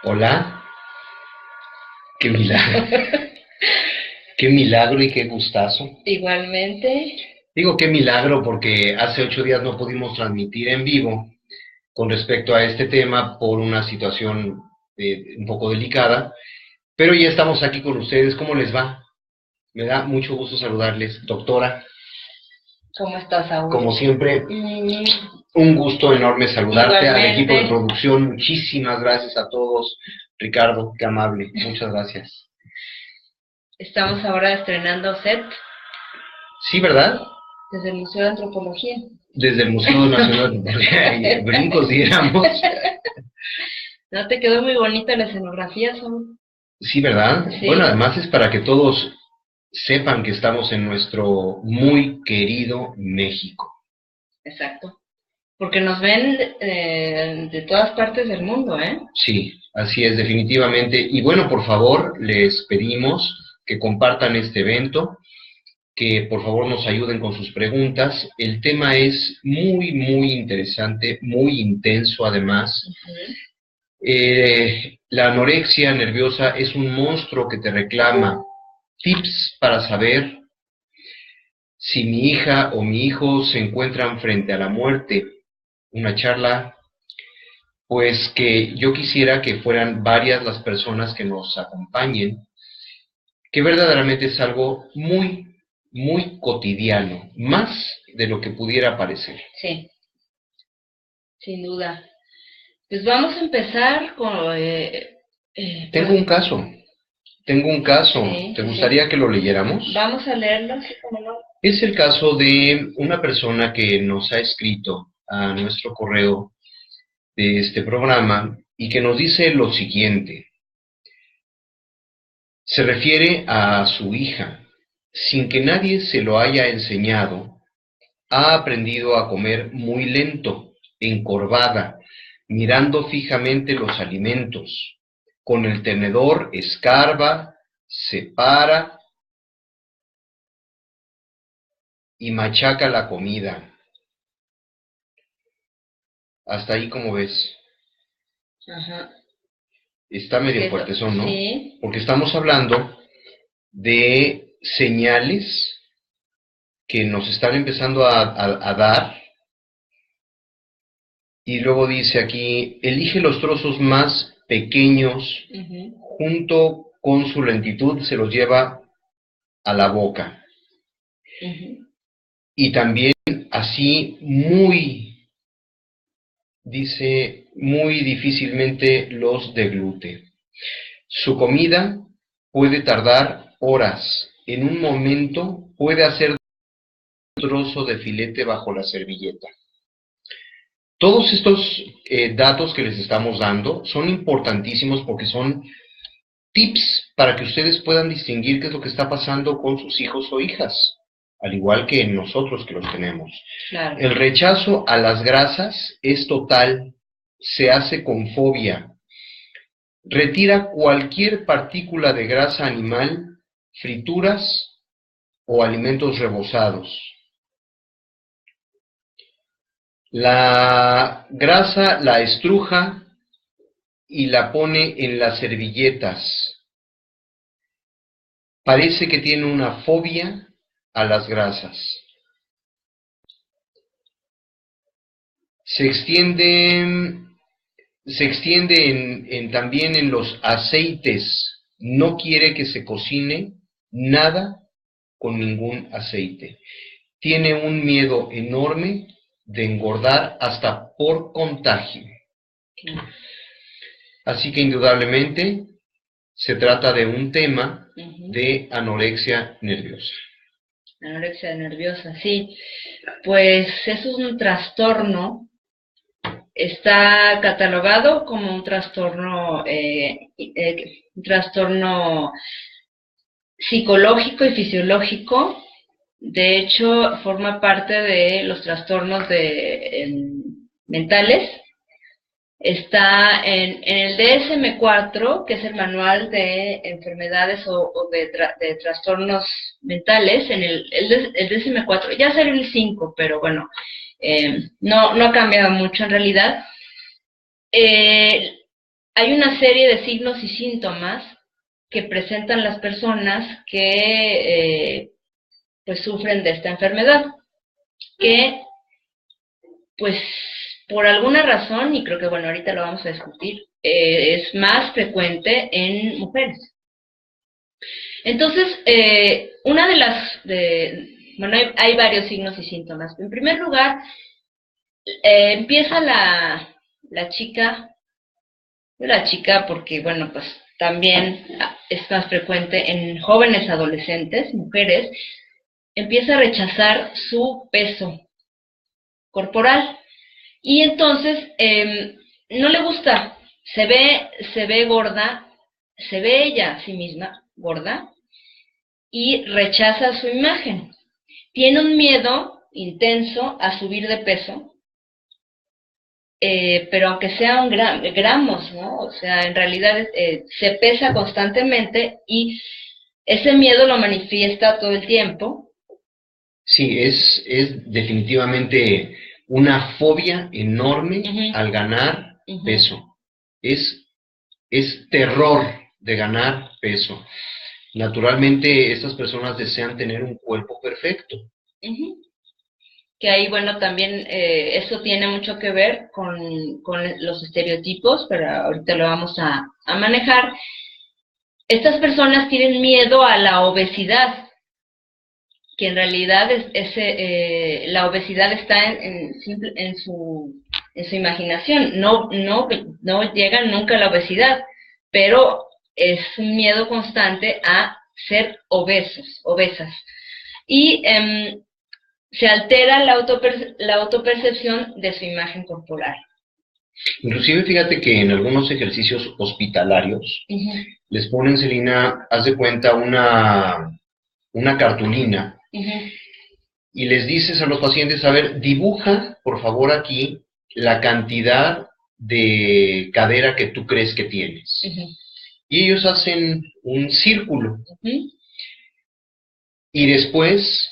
Hola, qué milagro, qué milagro y qué gustazo. Igualmente. Digo qué milagro porque hace 8 días no pudimos transmitir en vivo con respecto a este tema por una situación un poco delicada, pero ya estamos aquí con ustedes. ¿Cómo les va? Me da mucho gusto saludarles, doctora. ¿Cómo estás, Saúl? Como siempre, un gusto enorme saludarte al equipo de Igualmente. producción. Muchísimas gracias a todos. Ricardo, qué amable. Muchas gracias. Estamos ahora estrenando set Sí, ¿verdad? desde el Museo de Antropología. Desde el Museo Nacional de Brincos, diéramos. ¿No te quedó muy bonita la escenografía, Saúl? Sí, ¿verdad? Bueno, Sí, además es para que todos sepan que estamos en nuestro muy querido México. exacto. Porque nos ven de todas partes del mundo, ¿eh? Sí, así es, definitivamente. Y bueno, por favor, les pedimos que compartan este evento, que por favor nos ayuden con sus preguntas. El tema es muy, muy interesante, muy intenso además. Uh-huh. La anorexia nerviosa es un monstruo que te reclama tips para saber si mi hija o mi hijo se encuentran frente a la muerte. Una charla, pues que yo quisiera que fueran varias las personas que nos acompañen, que verdaderamente es algo muy, muy cotidiano, más de lo que pudiera parecer. Sí, sin duda. Pues vamos a empezar con... Tengo un caso, sí, ¿te sí, sí. gustaría que lo leyéramos? Vamos a leerlo, sí, como no. Es el caso de una persona que nos ha escrito a nuestro correo de este programa y que nos dice lo siguiente. Se refiere a su hija. Sin que nadie se lo haya enseñado, ha aprendido a comer muy lento, encorvada, mirando fijamente los alimentos. Con el tenedor escarba, separa y machaca la comida. Hasta ahí, como ves, Ajá. está Sí, medio eso, fuertezón, ¿no? sí. Porque estamos hablando de señales que nos están empezando a dar. Y luego dice aquí, elige los trozos más pequeños, Uh-huh. junto con su lentitud se los lleva a la boca. Uh-huh. Y también así muy, dice, muy difícilmente los deglute. Su comida puede tardar horas. En un momento puede hacer un trozo de filete bajo la servilleta. Todos estos datos que les estamos dando son importantísimos porque son tips para que ustedes puedan distinguir qué es lo que está pasando con sus hijos o hijas, al igual que nosotros que los tenemos. Claro. El rechazo a las grasas es total, se hace con fobia. Retira cualquier partícula de grasa animal, frituras o alimentos rebozados. La grasa la estruja y la pone en las servilletas. Parece que tiene una fobia a las grasas. Se extiende, también en los aceites. No quiere que se cocine nada con ningún aceite. Tiene un miedo enorme de engordar hasta por contagio. Así que indudablemente se trata de un tema de anorexia nerviosa. Anorexia nerviosa, sí. Pues es un trastorno, está catalogado como un trastorno psicológico y fisiológico. De hecho, forma parte de los trastornos mentales. Está en el DSM-4, que es el manual de enfermedades o de trastornos mentales. En el DSM-4, ya salió el 5, pero bueno, no ha cambiado mucho en realidad. hay una serie de signos y síntomas que presentan las personas que pues sufren de esta enfermedad, que pues por alguna razón, y creo que bueno, ahorita lo vamos a discutir, es más frecuente en mujeres. Entonces, una de las, bueno, hay varios signos y síntomas. En primer lugar, empieza la chica porque, bueno, pues también es más frecuente en jóvenes adolescentes, mujeres, empieza a rechazar su peso corporal. Y entonces, no le gusta, se ve gorda, se ve ella a sí misma gorda y rechaza su imagen. Tiene un miedo intenso a subir de peso, pero aunque sea gramos, ¿no? O sea, en realidad se pesa constantemente y ese miedo lo manifiesta todo el tiempo. Sí, es definitivamente una fobia enorme al ganar peso. Es terror de ganar peso. Naturalmente, estas personas desean tener un cuerpo perfecto. Que ahí, bueno, también eso tiene mucho que ver con los estereotipos, pero ahorita lo vamos a manejar. Estas personas tienen miedo a la obesidad, que en realidad la obesidad está en su imaginación. No llegan nunca a la obesidad, pero es un miedo constante a ser obesas. Y se altera la autopercepción de su imagen corporal. Inclusive fíjate que en algunos ejercicios hospitalarios les ponen, Celina, haz de cuenta una cartulina y les dices a los pacientes, a ver, dibuja por favor aquí la cantidad de cadera que tú crees que tienes. Y ellos hacen un círculo. Y después,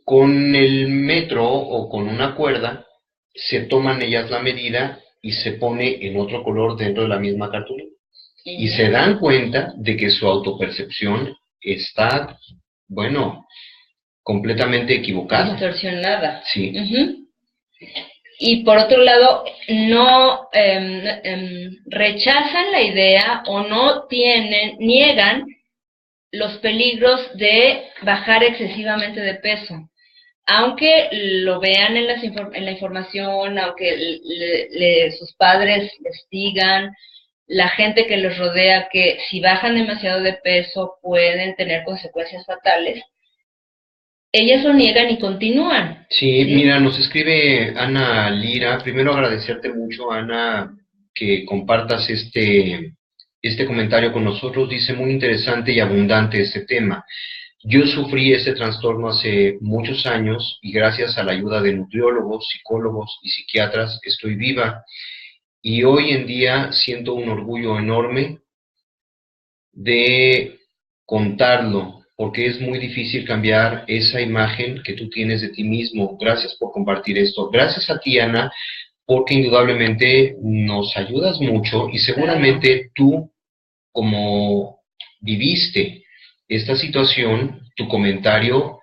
con el metro o con una cuerda, se toman ellas la medida y se pone en otro color dentro de la misma cartulina. Y se dan cuenta de que su autopercepción está, bueno, completamente equivocada. Distorsionada. Sí. Y por otro lado, no rechazan la idea o niegan los peligros de bajar excesivamente de peso. Aunque lo vean en la información, aunque sus padres les digan, la gente que los rodea, que si bajan demasiado de peso pueden tener consecuencias fatales, ellas lo niegan y continúan. Sí, mira, nos escribe Ana Lira. Primero agradecerte mucho, Ana, que compartas este comentario con nosotros. Dice, muy interesante y abundante este tema. Yo sufrí este trastorno hace muchos años y gracias a la ayuda de nutriólogos, psicólogos y psiquiatras estoy viva. Y hoy en día siento un orgullo enorme de contarlo, porque es muy difícil cambiar esa imagen que tú tienes de ti mismo. Gracias por compartir esto. Gracias a ti, Ana, porque indudablemente nos ayudas mucho y seguramente tú, como viviste esta situación, tu comentario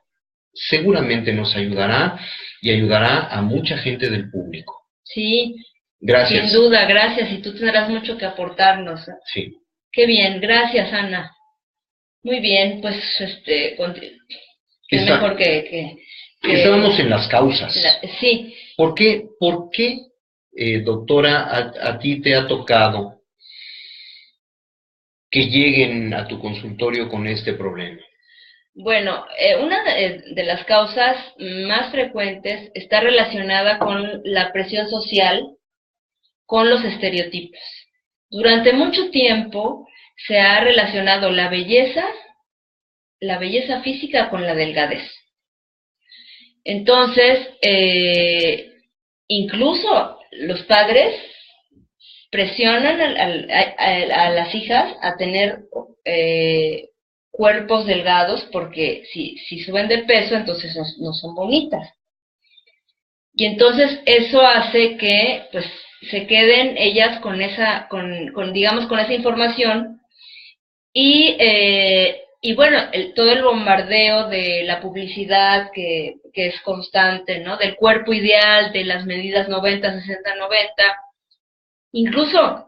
seguramente nos ayudará y ayudará a mucha gente del público. Sí, gracias. Sin duda, gracias, y tú tendrás mucho que aportarnos. Sí. Qué bien, gracias, Ana. Muy bien, pues qué mejor que estábamos en las causas. Sí. ¿Por qué, doctora, a ti te ha tocado que lleguen a tu consultorio con este problema? Bueno, una de las causas más frecuentes está relacionada con la presión social, con los estereotipos. Durante mucho tiempo se ha relacionado la belleza física con la delgadez. Entonces, incluso los padres presionan a las hijas a tener cuerpos delgados porque si suben de peso, entonces no son bonitas. Y entonces eso hace que pues se queden ellas con esa, digamos, con esa información y bueno, todo el bombardeo de la publicidad que es constante, ¿no? Del cuerpo ideal, de las medidas 90, 60, 90. Incluso,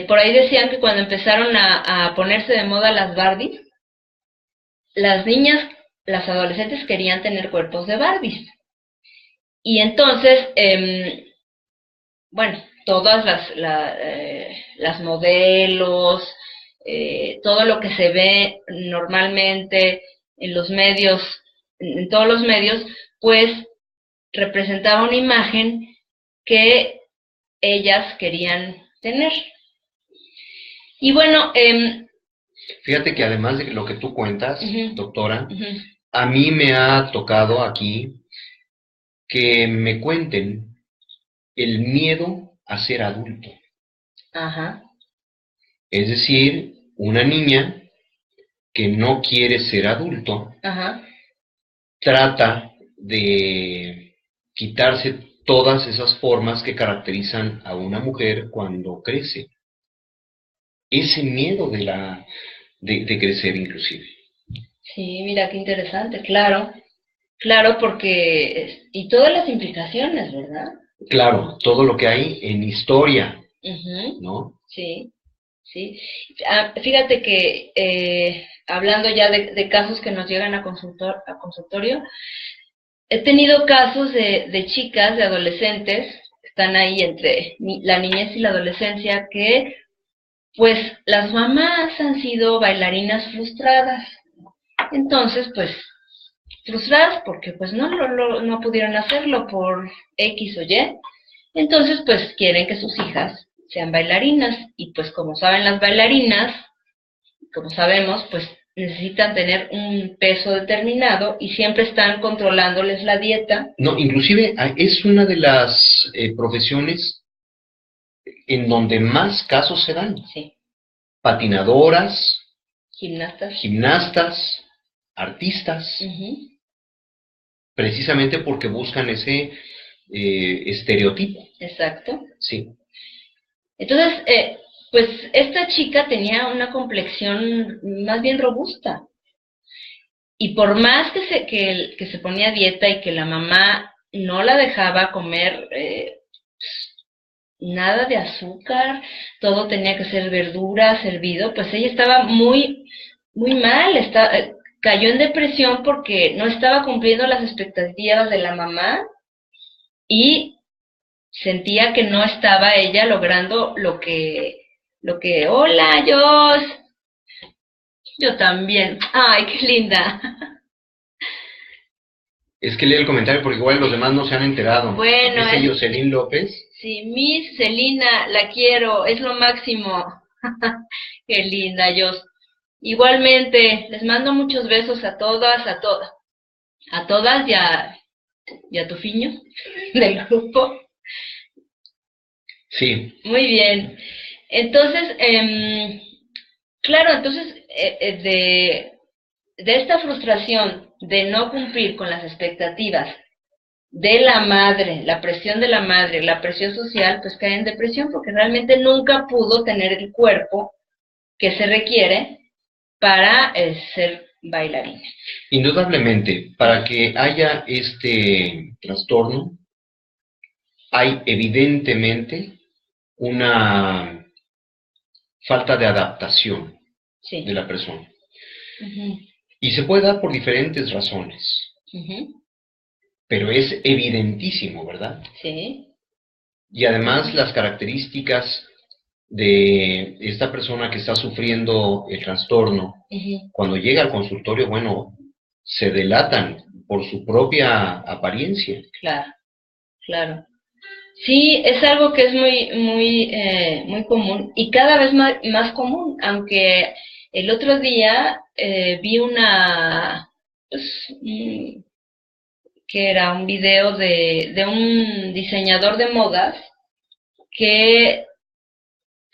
por ahí decían que cuando empezaron a ponerse de moda las Barbies, las niñas, las adolescentes querían tener cuerpos de Barbies. Y entonces, bueno, todas las modelos, todo lo que se ve normalmente en los medios, en todos los medios, pues representaba una imagen que ellas querían tener. Y bueno, fíjate que además de lo que tú cuentas, doctora, a mí me ha tocado aquí que me cuenten el miedo a ser adulto. Ajá. Es decir, una niña que no quiere ser adulto, ajá, trata de quitarse todas esas formas que caracterizan a una mujer cuando crece. Ese miedo de crecer inclusive. Sí, mira qué interesante, claro, claro, porque, y todas las implicaciones, ¿verdad? Claro, todo lo que hay en historia, ¿no? Sí, sí. Fíjate que hablando ya de casos que nos llegan a consultorio, he tenido casos de chicas, de adolescentes, están ahí entre la niñez y la adolescencia, que pues las mamás han sido bailarinas frustradas. Entonces, pues, frustradas porque pues no pudieron hacerlo por X o Y. Entonces, pues, quieren que sus hijas sean bailarinas. Y pues, como saben las bailarinas, como sabemos, pues, necesitan tener un peso determinado y siempre están controlándoles la dieta. No, inclusive es una de las profesiones en donde más casos se dan. Sí. Patinadoras, gimnastas, artistas, precisamente porque buscan ese estereotipo. Exacto. Sí. Entonces, pues esta chica tenía una complexión más bien robusta. Y por más que se ponía a dieta y que la mamá no la dejaba comer nada de azúcar, todo tenía que ser verdura, servido, pues ella estaba muy, muy mal, cayó en depresión porque no estaba cumpliendo las expectativas de la mamá y sentía que no estaba ella logrando lo que, hola, yo también, ay, qué linda. Es que lee el comentario porque igual los demás no se han enterado. Bueno, es Jocelyn López. Sí, Miss Celina, la quiero, es lo máximo. Qué linda, Jos. Igualmente, les mando muchos besos a todas, a todas y a tu fiño del grupo. Sí. Muy bien. Entonces, claro, entonces, de esta frustración de no cumplir con las expectativas de la madre, la presión de la madre, la presión social, pues cae en depresión porque realmente nunca pudo tener el cuerpo que se requiere para ser bailarina. Indudablemente, para que haya este trastorno, hay evidentemente una falta de adaptación de la persona. Y se puede dar por diferentes razones. Pero es evidentísimo, ¿verdad? Sí. Y además las características de esta persona que está sufriendo el trastorno, cuando llega al consultorio, bueno, se delatan por su propia apariencia. Claro, claro. Sí, es algo que es muy común y cada vez más común, aunque el otro día vi que era un video de un diseñador de modas que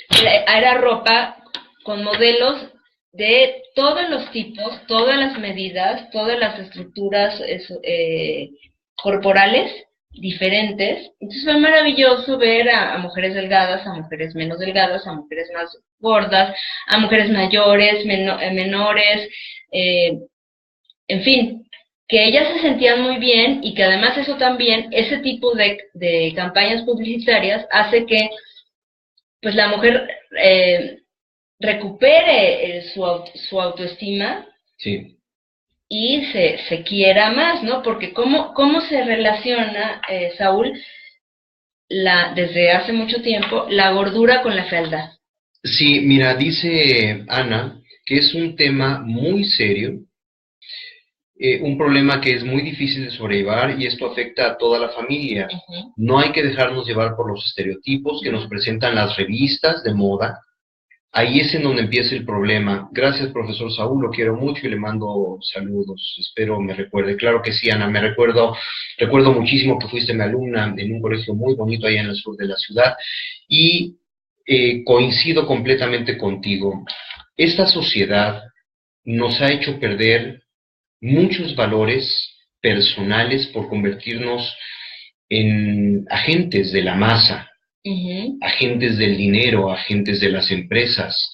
era ropa con modelos de todos los tipos, todas las medidas, todas las estructuras corporales, diferentes. Entonces fue maravilloso ver a mujeres delgadas, a mujeres menos delgadas, a mujeres más gordas, a mujeres mayores, menores, en fin, que ellas se sentían muy bien y que además eso también, ese tipo de campañas publicitarias hace que pues la mujer recupere su autoestima. Sí. Y se quiera más, ¿no? Porque cómo se relaciona, Saúl, desde hace mucho tiempo, la gordura con la fealdad. Sí, mira, dice Ana que es un tema muy serio, un problema que es muy difícil de sobrellevar y esto afecta a toda la familia. No hay que dejarnos llevar por los estereotipos que nos presentan las revistas de moda. Ahí es en donde empieza el problema. Gracias, profesor Saúl, lo quiero mucho y le mando saludos. Espero me recuerde. Claro que sí, Ana, me recuerdo muchísimo que fuiste mi alumna en un colegio muy bonito allá en el sur de la ciudad y coincido completamente contigo. Esta sociedad nos ha hecho perder muchos valores personales por convertirnos en agentes de la masa. Agentes del dinero, agentes de las empresas,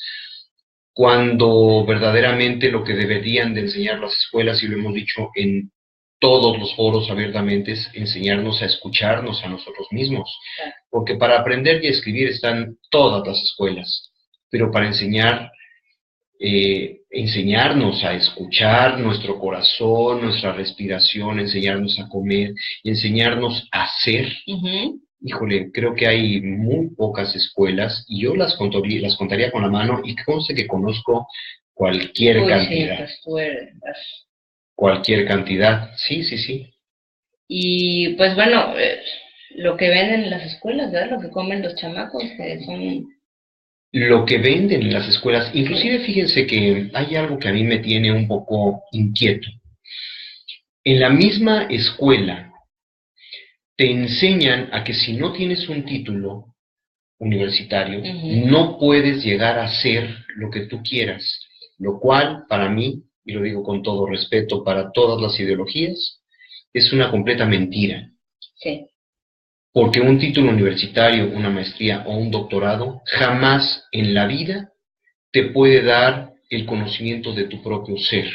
cuando verdaderamente lo que deberían de enseñar las escuelas, y lo hemos dicho en todos los foros abiertamente, es enseñarnos a escucharnos a nosotros mismos, porque para aprender y escribir están todas las escuelas, pero para enseñarnos a escuchar nuestro corazón, nuestra respiración, enseñarnos a comer y enseñarnos a ser. Híjole, creo que hay muy pocas escuelas y yo las contaría con la mano y conste que conozco cualquier cantidad. Sí, pues cualquier cantidad, sí. Y pues bueno, lo que venden en las escuelas, ¿verdad? Lo que comen los chamacos, son... Lo que venden en las escuelas, inclusive fíjense que hay algo que a mí me tiene un poco inquieto. En la misma escuela te enseñan a que si no tienes un título universitario, no puedes llegar a ser lo que tú quieras, lo cual para mí, y lo digo con todo respeto para todas las ideologías, es una completa mentira. Sí. Porque un título universitario, una maestría o un doctorado jamás en la vida te puede dar el conocimiento de tu propio ser.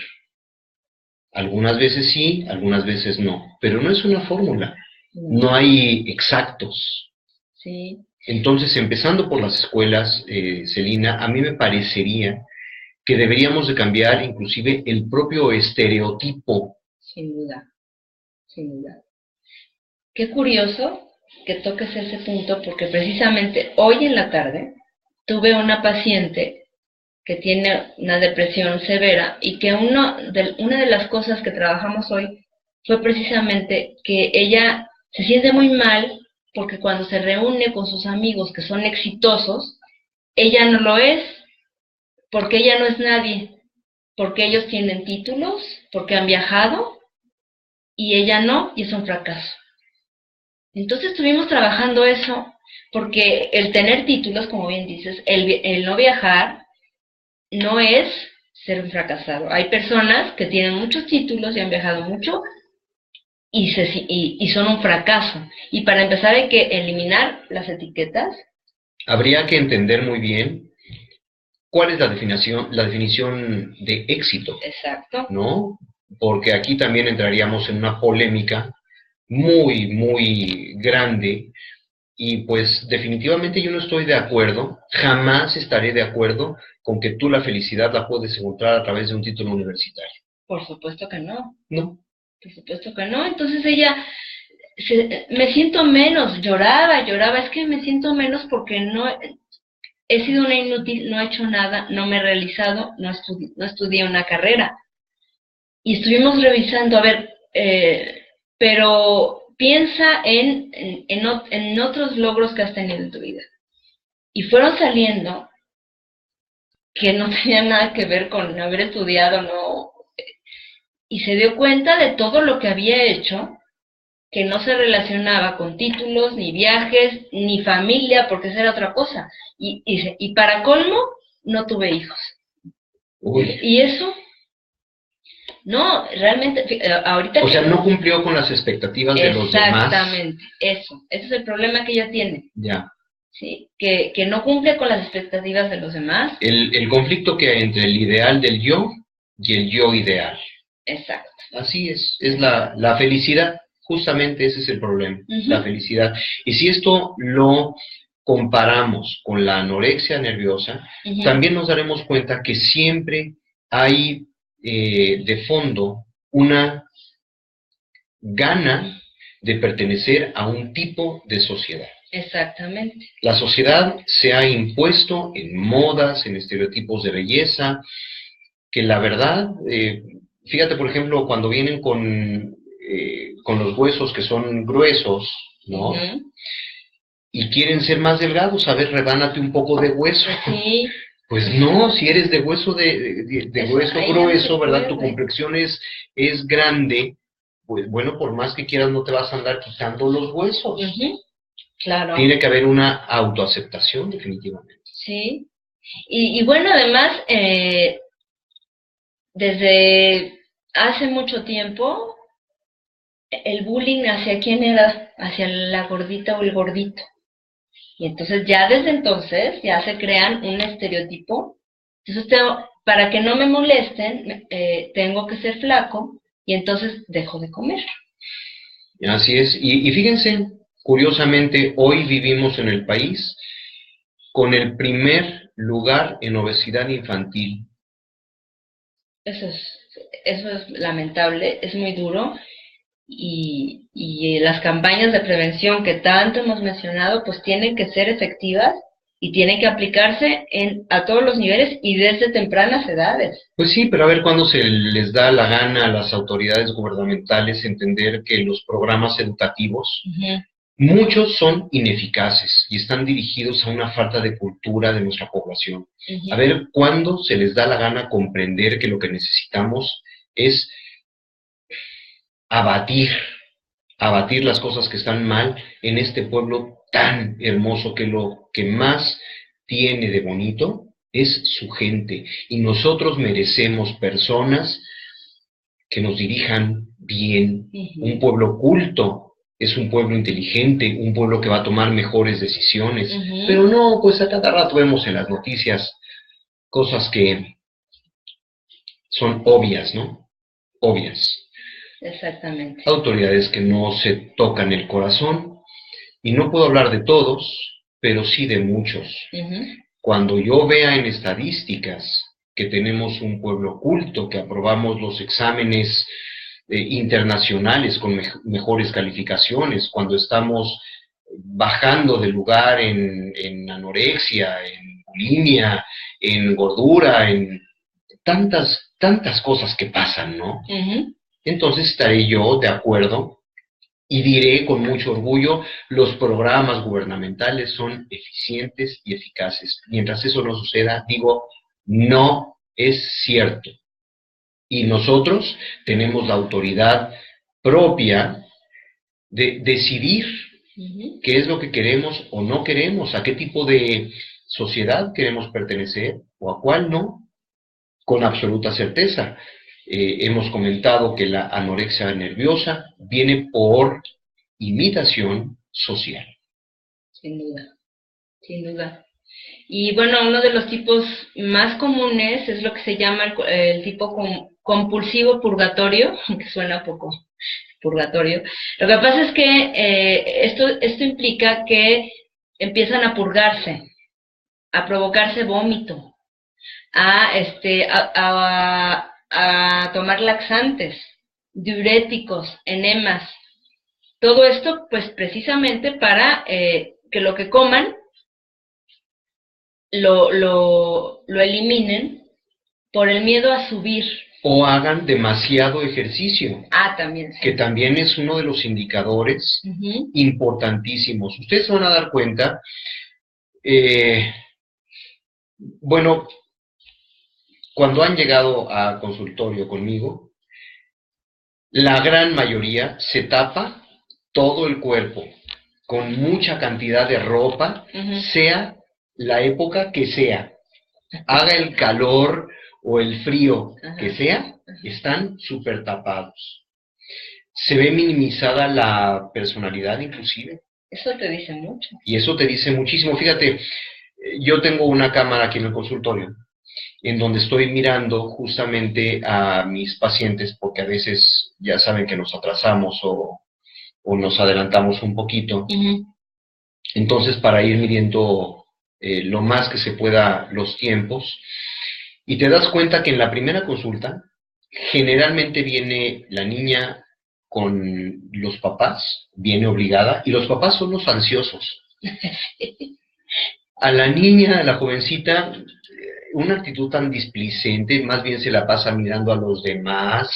Algunas veces sí, algunas veces no, pero no es una fórmula. No hay exactos. Sí. Entonces, empezando por las escuelas, Celina, a mí me parecería que deberíamos de cambiar inclusive el propio estereotipo. Sin duda. Qué curioso que toques ese punto, porque precisamente hoy en la tarde tuve una paciente que tiene una depresión severa y que una de las cosas que trabajamos hoy fue precisamente que ella se siente muy mal porque cuando se reúne con sus amigos que son exitosos, ella no lo es, porque ella no es nadie, porque ellos tienen títulos, porque han viajado, y ella no, y es un fracaso. Entonces estuvimos trabajando eso, porque el tener títulos, como bien dices, el no viajar, no es ser un fracasado. Hay personas que tienen muchos títulos y han viajado mucho, y son un fracaso. Y para empezar hay que eliminar las etiquetas. Habría que entender muy bien cuál es la definición de éxito. Exacto. ¿No? Porque aquí también entraríamos en una polémica muy, muy grande y pues definitivamente yo no estoy de acuerdo, jamás estaré de acuerdo con que tú la felicidad la puedes encontrar a través de un título universitario. Por supuesto que no. No. Por supuesto que no. Entonces ella, me siento menos, lloraba, es que me siento menos porque no he sido una inútil, no he hecho nada, no me he realizado, no estudié una carrera. Y estuvimos revisando, a ver, pero piensa en otros logros que has tenido en tu vida. Y fueron saliendo que no tenían nada que ver con haber estudiado, no. Y se dio cuenta de todo lo que había hecho, que no se relacionaba con títulos, ni viajes, ni familia, porque esa era otra cosa. Y para colmo, no tuve hijos. Uy. Y eso No, realmente, ahorita... O sea, no cumplió con las expectativas de los demás. Exactamente, eso. Ese es el problema que ella tiene. Ya. ¿Sí? Que no cumple con las expectativas de los demás. El conflicto que hay entre el ideal del yo y el yo ideal. Exacto. Así es la felicidad, justamente ese es el problema, la felicidad. Y si esto lo comparamos con la anorexia nerviosa, también nos daremos cuenta que siempre hay de fondo una gana de pertenecer a un tipo de sociedad. Exactamente. La sociedad se ha impuesto en modas, en estereotipos de belleza, que la verdad, fíjate por ejemplo, cuando vienen con los huesos que son gruesos, ¿no? Y quieren ser más delgados, a ver, rebánate un poco de hueso. Sí. Pues no, si eres de hueso de hueso grueso, ¿verdad? Tu complexión es grande, pues bueno, por más que quieras no te vas a andar quitando los huesos. Claro. Tiene que haber una autoaceptación, definitivamente. Sí. Y bueno, además, desde hace mucho tiempo, el bullying hacia quién era, hacia la gordita o el gordito. Y entonces ya desde entonces ya se crean un estereotipo. Entonces para que no me molesten, tengo que ser flaco y entonces dejo de comer. Así es. Y fíjense, curiosamente, hoy vivimos en el país con el primer lugar en obesidad infantil. Eso es lamentable, es muy duro. Y las campañas de prevención que tanto hemos mencionado, pues tienen que ser efectivas y tienen que aplicarse a todos los niveles y desde tempranas edades. Pues sí, pero a ver cuándo se les da la gana a las autoridades gubernamentales entender que los programas educativos, muchos son ineficaces y están dirigidos a una falta de cultura de nuestra población. A ver cuándo se les da la gana comprender que lo que necesitamos es abatir las cosas que están mal en este pueblo tan hermoso, que lo que más tiene de bonito es su gente. Y nosotros merecemos personas que nos dirijan bien. Un pueblo culto es un pueblo inteligente, un pueblo que va a tomar mejores decisiones. Pero no, pues a cada rato vemos en las noticias cosas que son obvias, ¿no? Obvias. Exactamente. Autoridades que no se tocan el corazón, y no puedo hablar de todos, pero sí de muchos. Cuando yo vea en estadísticas que tenemos un pueblo culto, que aprobamos los exámenes internacionales con mejores calificaciones, cuando estamos bajando de lugar en anorexia, en bulimia, en gordura, en tantas cosas que pasan, ¿no? Entonces estaré yo de acuerdo y diré con mucho orgullo, los programas gubernamentales son eficientes y eficaces. Mientras eso no suceda, digo, no es cierto. Y nosotros tenemos la autoridad propia de decidir qué es lo que queremos o no queremos, a qué tipo de sociedad queremos pertenecer o a cuál no, con absoluta certeza. Hemos comentado que la anorexia nerviosa viene por imitación social. Sin duda, sin duda. Y bueno, uno de los tipos más comunes es lo que se llama el tipo compulsivo purgatorio, que suena un poco purgatorio. Lo que pasa es que esto implica que empiezan a purgarse, a provocarse vómito, a tomar laxantes, diuréticos, enemas. Todo esto, pues, precisamente para que lo que coman lo eliminen por el miedo a subir. O hagan demasiado ejercicio. También. Sí. Que también es uno de los indicadores importantísimos. Ustedes se van a dar cuenta, bueno, cuando han llegado a consultorio conmigo, la gran mayoría se tapa todo el cuerpo con mucha cantidad de ropa, sea la época que sea. Haga el calor o el frío Ajá. que sea, están súper tapados. Se ve minimizada la personalidad inclusive. Eso te dice mucho. Y eso te dice muchísimo. Fíjate, yo tengo una cámara aquí en el consultorio, en donde estoy mirando justamente a mis pacientes, porque a veces ya saben que nos atrasamos o nos adelantamos un poquito. Entonces, para ir midiendo lo más que se pueda los tiempos, y te das cuenta que en la primera consulta, generalmente viene la niña con los papás, viene obligada, y los papás son los ansiosos. A la niña, a la jovencita, una actitud tan displicente, más bien se la pasa mirando a los demás,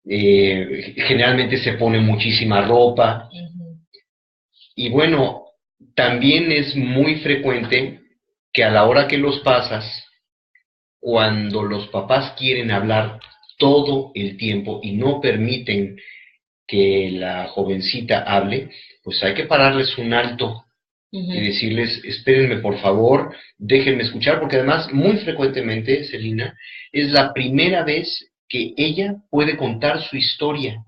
generalmente se pone muchísima ropa, y bueno, también es muy frecuente que a la hora que los pasas, cuando los papás quieren hablar todo el tiempo y no permiten que la jovencita hable, pues hay que pararles un alto y decirles, espérenme por favor, déjenme escuchar, porque además muy frecuentemente, Celina, es la primera vez que ella puede contar su historia.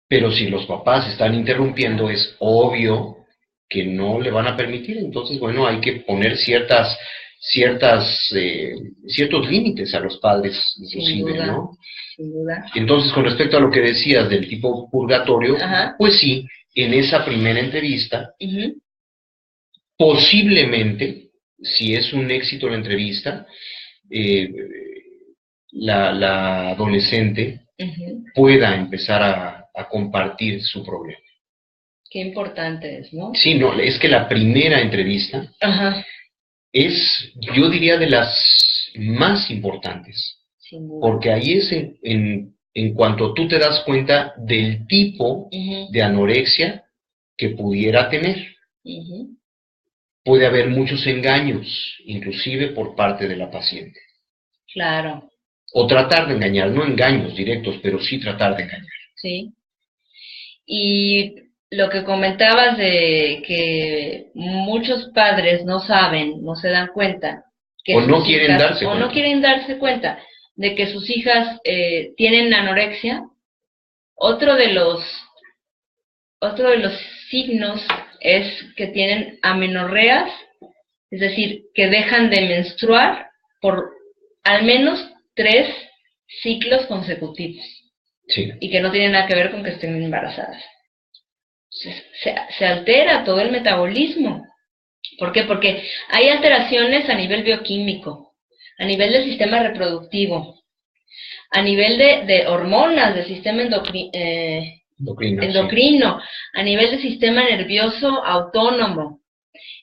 Pero si los papás están interrumpiendo, es obvio que no le van a permitir. Entonces, bueno, hay que poner ciertos límites a los padres, inclusive, Sin duda, ¿no? Sin duda. Entonces, con respecto a lo que decías del tipo purgatorio, pues sí, en esa primera entrevista, posiblemente, si es un éxito la entrevista, la adolescente pueda empezar a compartir su problema. Qué importante es, ¿no? Sí, no, es que la primera entrevista es, yo diría, de las más importantes. Sin duda. Porque ahí es en cuanto tú te das cuenta del tipo de anorexia que pudiera tener. Puede haber muchos engaños, inclusive por parte de la paciente. Claro. O tratar de engañar, no engaños directos, pero sí tratar de engañar. Sí. Y lo que comentabas de que muchos padres no saben, no se dan cuenta. Que o no quieren darse cuenta. O no quieren darse cuenta de que sus hijas tienen anorexia. Otro de los signos es que tienen amenorreas, es decir, que dejan de menstruar por al menos 3 ciclos consecutivos. Sí. Y que no tienen nada que ver con que estén embarazadas. Se altera todo el metabolismo. ¿Por qué? Porque hay alteraciones a nivel bioquímico, a nivel del sistema reproductivo, a nivel de hormonas, del sistema endocrino, sí. A nivel del sistema nervioso autónomo.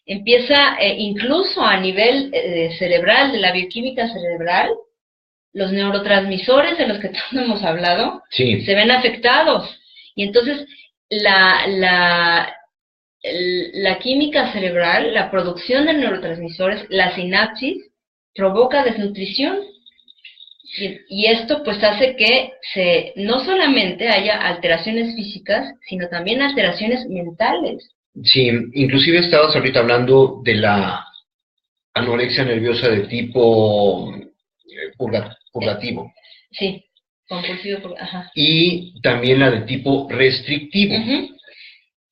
Empieza incluso a nivel cerebral, de la bioquímica cerebral, los neurotransmisores de los que todos hemos hablado, sí, se ven afectados. Y entonces la química cerebral, la producción de neurotransmisores, la sinapsis, provoca desnutrición. Y esto pues hace que no solamente haya alteraciones físicas, sino también alteraciones mentales. Sí, inclusive estabas ahorita hablando de la anorexia nerviosa de tipo purgativo. Sí, compulsivo, ajá. Y también la de tipo restrictivo.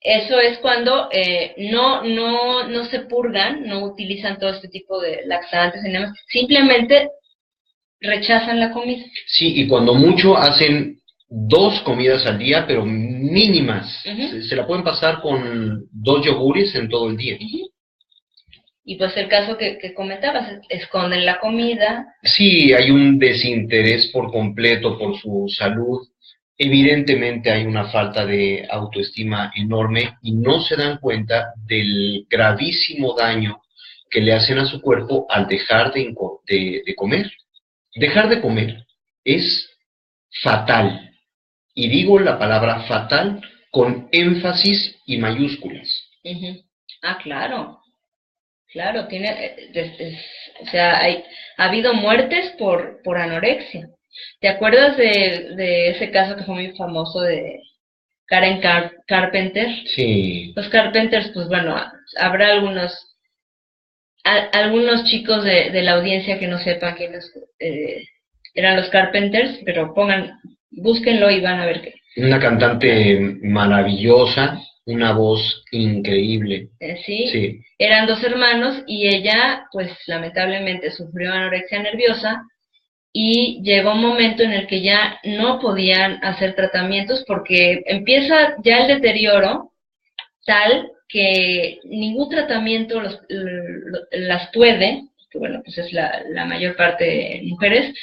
Eso es cuando no se purgan, no utilizan todo este tipo de laxantes y demás, simplemente rechazan la comida. Sí, y cuando mucho hacen 2 comidas al día, pero mínimas. Se la pueden pasar con 2 yogures en todo el día. Y pues el caso que comentabas, esconden la comida. Sí, hay un desinterés por completo por su salud. Evidentemente hay una falta de autoestima enorme y no se dan cuenta del gravísimo daño que le hacen a su cuerpo al dejar de comer. Dejar de comer es fatal. Y digo la palabra fatal con énfasis y mayúsculas. Ah, claro. Claro, o sea, ha habido muertes por anorexia. ¿Te acuerdas de ese caso que fue muy famoso de Karen Carpenter? Sí. Los Carpenters, pues bueno, habrá algunos algunos chicos de la audiencia que no sepan quiénes eran los Carpenters, pero búsquenlo y van a ver que Una cantante maravillosa, una voz increíble. sí, Sí, eran dos hermanos y ella, pues lamentablemente sufrió anorexia nerviosa y llegó un momento en el que ya no podían hacer tratamientos porque empieza ya el deterioro tal que ningún tratamiento las puede, que bueno, pues es la mayor parte de mujeres,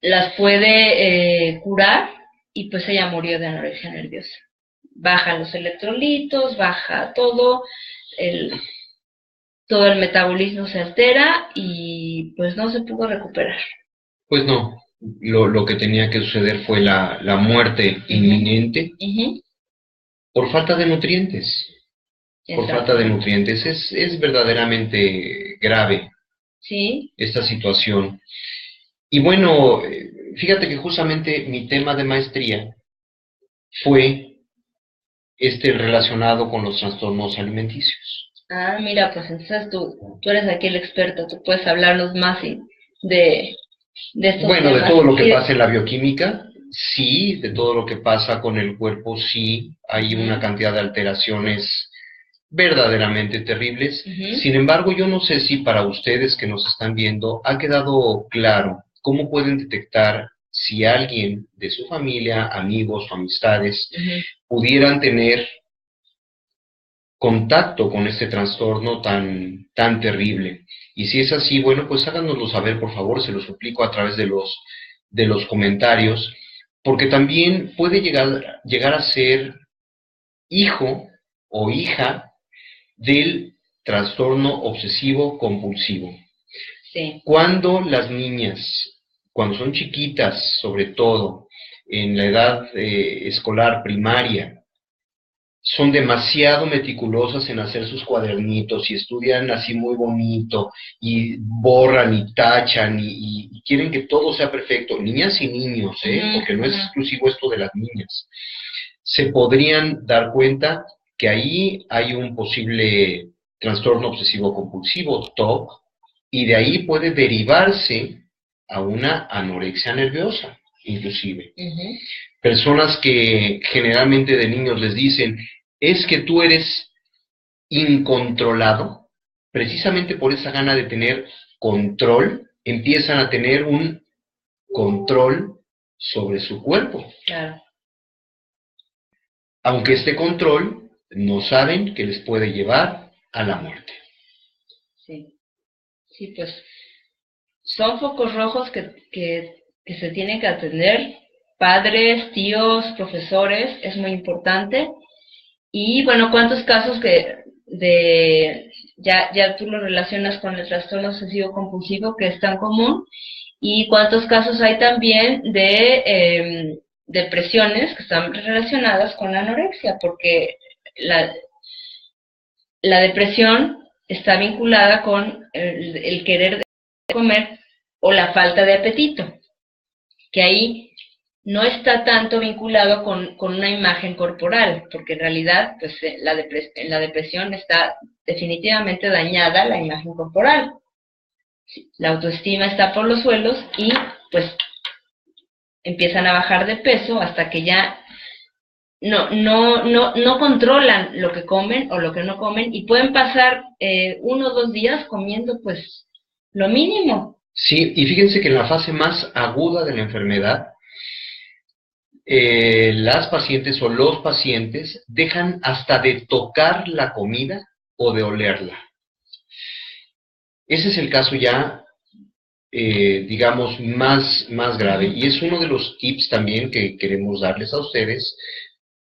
las puede curar y pues ella murió de anorexia nerviosa. Bajan los electrolitos, baja el, todo el metabolismo se altera y pues no se pudo recuperar. pues no, lo que tenía que suceder fue la muerte inminente por falta de nutrientes. Por falta de nutrientes. Es verdaderamente grave sí, esta situación. Y bueno, fíjate que justamente mi tema de maestría fue relacionado con los trastornos alimenticios. Ah, mira, pues entonces tú eres aquí el experto, tú puedes hablarnos más de, de estos Bueno, temas. de todo lo que pasa en la bioquímica, sí, de todo lo que pasa con el cuerpo, sí, hay una cantidad de alteraciones verdaderamente terribles. Sin embargo, yo no sé si para ustedes que nos están viendo ha quedado claro cómo pueden detectar si alguien de su familia, amigos o amistades pudieran tener contacto con este trastorno tan terrible. Y si es así, bueno, pues háganoslo saber, por favor, se lo suplico a través de los comentarios, porque también puede llegar a ser hijo o hija del trastorno obsesivo compulsivo. Sí. Cuando las niñas, cuando son chiquitas, sobre todo en la edad escolar primaria, son demasiado meticulosas en hacer sus cuadernitos y estudian así muy bonito y borran y tachan y quieren que todo sea perfecto, niñas y niños, porque no es exclusivo esto de las niñas, se podrían dar cuenta que ahí hay un posible trastorno obsesivo compulsivo, TOC, y de ahí puede derivarse a una anorexia nerviosa, inclusive. Personas que generalmente de niños les dicen, es que tú eres incontrolado, precisamente por esa gana de tener control, empiezan a tener un control sobre su cuerpo. Claro. Aunque este control no saben que les puede llevar a la muerte. Sí, sí, pues son focos rojos que se tienen que atender, padres, tíos, profesores, es muy importante. Y bueno, ¿cuántos casos ya tú lo relacionas con el trastorno obsesivo compulsivo que es tan común? ¿Y cuántos casos hay también de depresiones que están relacionadas con la anorexia? Porque la depresión está vinculada con el querer comer o la falta de apetito, que ahí no está tanto vinculado con una imagen corporal, porque en realidad pues, en la depresión está definitivamente dañada la imagen corporal. La autoestima está por los suelos y pues empiezan a bajar de peso hasta que ya no controlan lo que comen o lo que no comen y pueden pasar 1 o 2 días comiendo pues lo mínimo. Sí, y fíjense que en la fase más aguda de la enfermedad, las pacientes o los pacientes dejan hasta de tocar la comida o de olerla. Ese es el caso ya, digamos, más grave. Y es uno de los tips también que queremos darles a ustedes,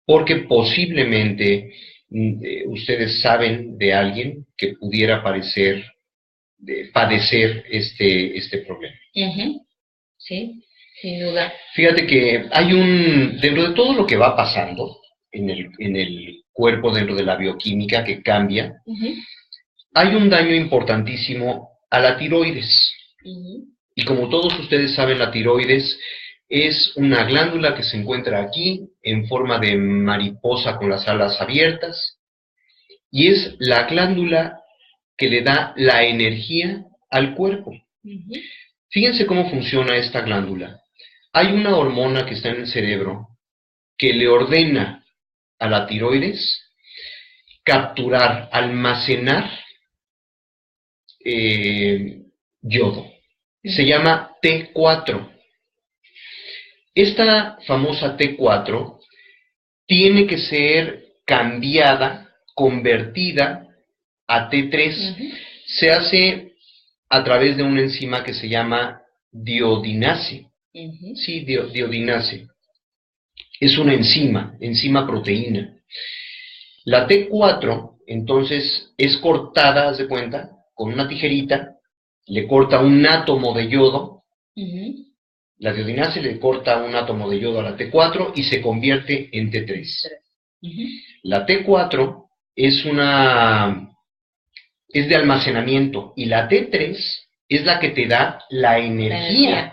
porque posiblemente ustedes saben de alguien que pudiera padecer este problema. Sí, sin duda. Fíjate que dentro de todo lo que va pasando en el cuerpo, dentro de la bioquímica que cambia, hay un daño importantísimo a la tiroides. Y como todos ustedes saben, la tiroides es una glándula que se encuentra aquí en forma de mariposa con las alas abiertas y es la glándula que le da la energía al cuerpo. Fíjense cómo funciona esta glándula. Hay una hormona que está en el cerebro que le ordena a la tiroides capturar, almacenar yodo. Se llama T4. Esta famosa T4 tiene que ser cambiada, convertida a T3. Se hace a través de una enzima que se llama diodinase. Sí, diodinase. Es una enzima proteína. La T4, entonces, es cortada, haz de cuenta, con una tijerita, le corta un átomo de yodo, la diodinase le corta un átomo de yodo a la T4 y se convierte en T3. La T4 es de almacenamiento y la T3 es la que te da la energía.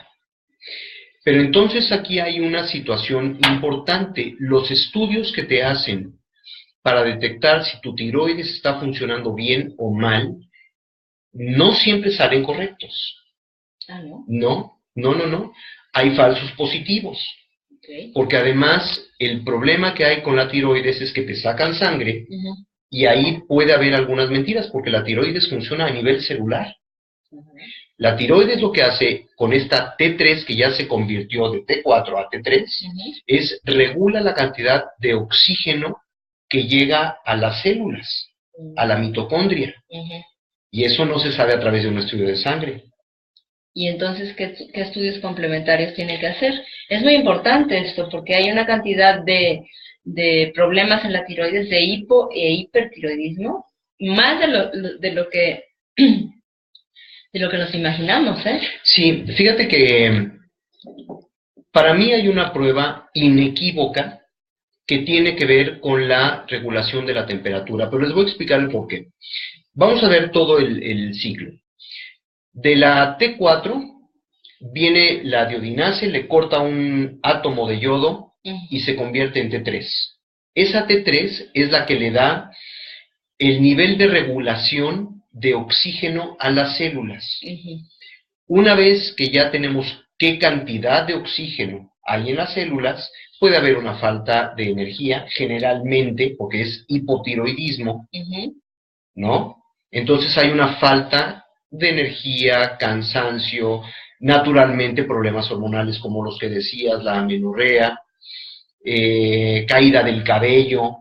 Pero entonces aquí hay una situación importante. Los estudios que te hacen para detectar si tu tiroides está funcionando bien o mal, no siempre salen correctos. ¿No? No. Hay falsos positivos. Porque además el problema que hay con la tiroides es que te sacan sangre y ahí puede haber algunas mentiras porque la tiroides funciona a nivel celular. La tiroides lo que hace con esta T3 que ya se convirtió de T4 a T3 es regula la cantidad de oxígeno que llega a las células, a la mitocondria. Y eso no se sabe a través de un estudio de sangre. Y entonces, ¿qué estudios complementarios tiene que hacer? Es muy importante esto, porque hay una cantidad de problemas en la tiroides, de hipo e hipertiroidismo, más de lo que nos imaginamos, ¿eh? Sí, fíjate que para mí hay una prueba inequívoca que tiene que ver con la regulación de la temperatura, pero les voy a explicar el porqué. Vamos a ver todo el ciclo. De la T4 viene la diodinase, le corta un átomo de yodo y se convierte en T3. Esa T3 es la que le da el nivel de regulación de oxígeno a las células. Una vez que ya tenemos qué cantidad de oxígeno hay en las células, puede haber una falta de energía, generalmente, porque es hipotiroidismo, ¿no? Entonces hay una falta de energía, cansancio, naturalmente problemas hormonales como los que decías, la amenorrea, caída del cabello.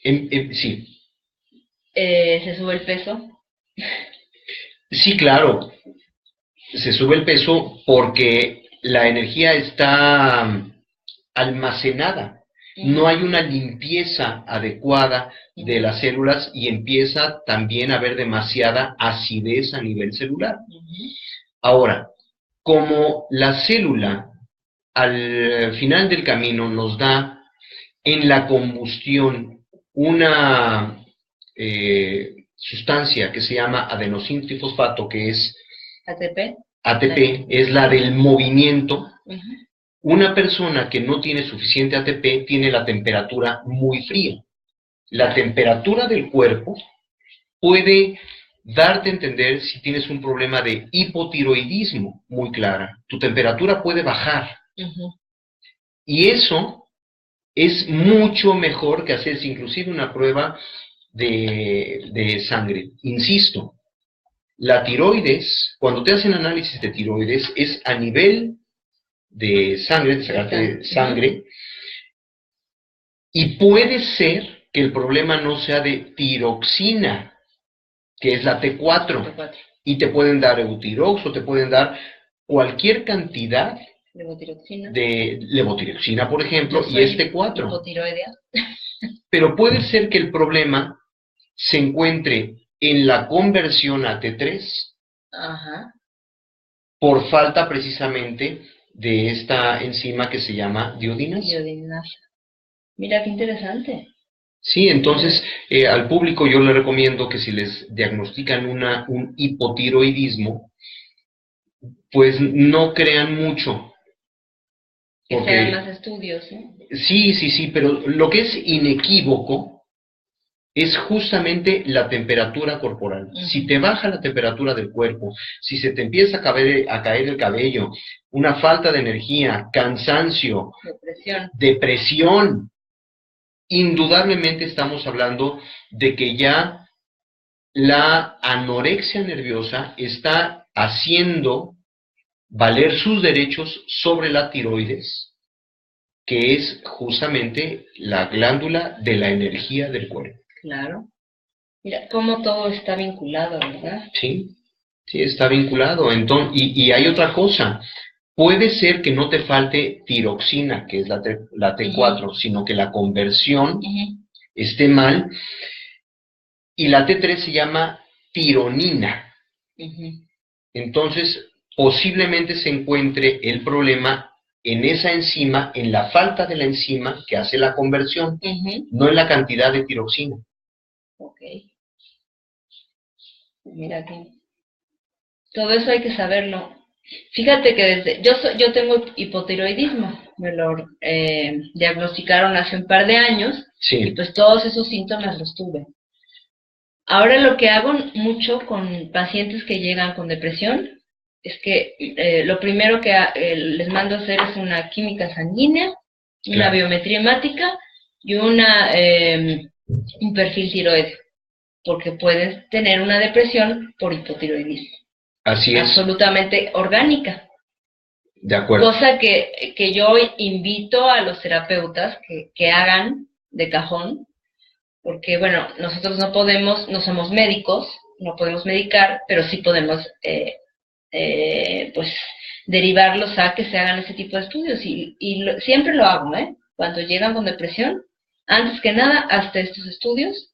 Sí. ¿Se sube el peso? Sí, claro. Se sube el peso porque la energía está almacenada. No hay una limpieza adecuada de las células y empieza también a haber demasiada acidez a nivel celular. Ahora, como la célula al final del camino nos da en la combustión una sustancia que se llama adenosín trifosfato, que es ATP, es la del movimiento. Una persona que no tiene suficiente ATP tiene la temperatura muy fría. La temperatura del cuerpo puede darte a entender si tienes un problema de hipotiroidismo muy clara. Tu temperatura puede bajar. Y eso es mucho mejor que hacerse inclusive una prueba de sangre. Insisto, la tiroides, cuando te hacen análisis de tiroides, es a nivel de sangre, de sacarte sangre, y puede ser que el problema no sea de tiroxina, que es la T4, y te pueden dar eutirox o te pueden dar cualquier cantidad de levotiroxina, por ejemplo, y es T4. Pero puede ser que el problema se encuentre en la conversión a T3 por falta precisamente de esta enzima que se llama diodinasa. Mira, qué interesante. Sí, entonces al público yo le recomiendo que si les diagnostican un hipotiroidismo, pues no crean mucho. Que se hagan más estudios, ¿eh? Sí, pero lo que es inequívoco es justamente la temperatura corporal. Si te baja la temperatura del cuerpo, si se te empieza a caer el cabello, una falta de energía, cansancio, depresión, indudablemente estamos hablando de que ya la anorexia nerviosa está haciendo valer sus derechos sobre la tiroides, que es justamente la glándula de la energía del cuerpo. Claro. Mira, cómo todo está vinculado, ¿verdad? Sí, sí, está vinculado. Entonces, y hay otra cosa. Puede ser que no te falte tiroxina, que es la T4, sino que la conversión esté mal. Y la T3 se llama tironina. Entonces, posiblemente se encuentre el problema en esa enzima, en la falta de la enzima que hace la conversión, no en la cantidad de tiroxina. Ok. Mira aquí. Todo eso hay que saberlo. Fíjate que yo tengo hipotiroidismo, me lo diagnosticaron hace un par de años, sí. Y pues todos esos síntomas los tuve. Ahora lo que hago mucho con pacientes que llegan con depresión es que lo primero que les mando a hacer es una química sanguínea, una biometría hemática y un perfil tiroideo, porque puedes tener una depresión por hipotiroidismo. Así es. Absolutamente orgánica. De acuerdo. Cosa que yo invito a los terapeutas que hagan de cajón, porque bueno, nosotros no somos médicos, no podemos medicar, pero sí podemos pues derivarlos a que se hagan ese tipo de estudios siempre lo hago, cuando llegan con depresión, antes que nada, hasta estos estudios,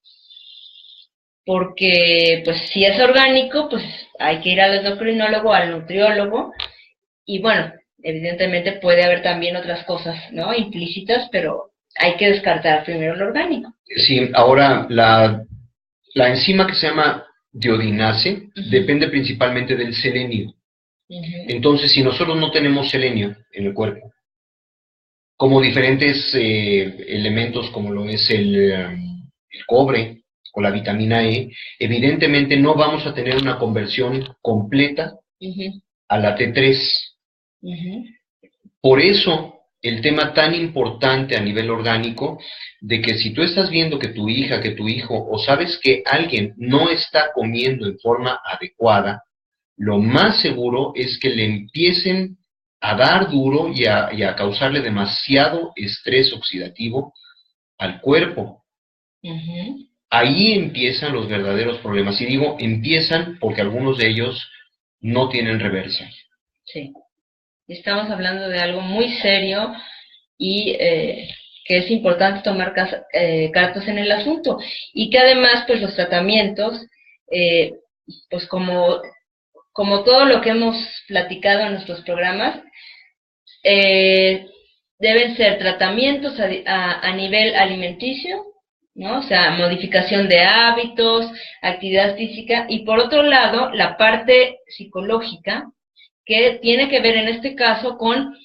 porque pues si es orgánico, pues hay que ir al endocrinólogo, al nutriólogo, y bueno, evidentemente puede haber también otras cosas, ¿no? Implícitas, pero hay que descartar primero lo orgánico. Sí, ahora la enzima que se llama diodinase depende principalmente del selenio. Entonces, si nosotros no tenemos selenio en el cuerpo, como diferentes elementos como lo es el cobre o la vitamina E, evidentemente no vamos a tener una conversión completa a la T3. Por eso, el tema tan importante a nivel orgánico, de que si tú estás viendo que tu hija, que tu hijo, o sabes que alguien no está comiendo en forma adecuada, lo más seguro es que le empiecen a dar duro y a causarle demasiado estrés oxidativo al cuerpo. Ahí empiezan los verdaderos problemas. Y digo, empiezan porque algunos de ellos no tienen reversa. Sí. Estamos hablando de algo muy serio y que es importante tomar cartas en el asunto. Y que además, pues los tratamientos, pues como todo lo que hemos platicado en nuestros programas, deben ser tratamientos a nivel alimenticio, ¿no? O sea, modificación de hábitos, actividad física, y por otro lado, la parte psicológica, que tiene que ver en este caso con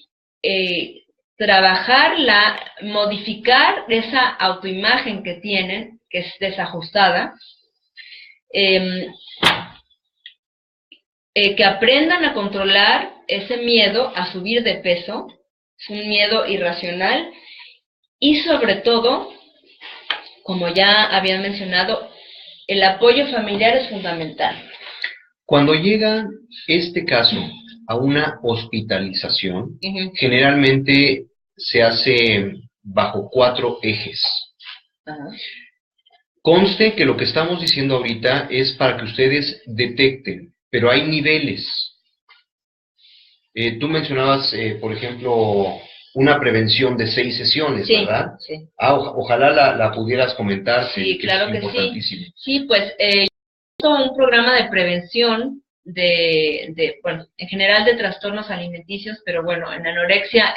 modificar esa autoimagen que tienen, que es desajustada, que aprendan a controlar ese miedo a subir de peso, es un miedo irracional, y sobre todo, como ya habían mencionado, el apoyo familiar es fundamental. Cuando llega este caso a una hospitalización, generalmente se hace bajo 4 ejes. Conste que lo que estamos diciendo ahorita es para que ustedes detecten, pero hay niveles. Tú mencionabas, por ejemplo, una prevención de 6 sesiones, sí, ¿verdad? Sí. Ojalá la pudieras comentar. Sí, claro que sí. Sí, pues un programa de prevención bueno, en general de trastornos alimenticios, pero bueno, en anorexia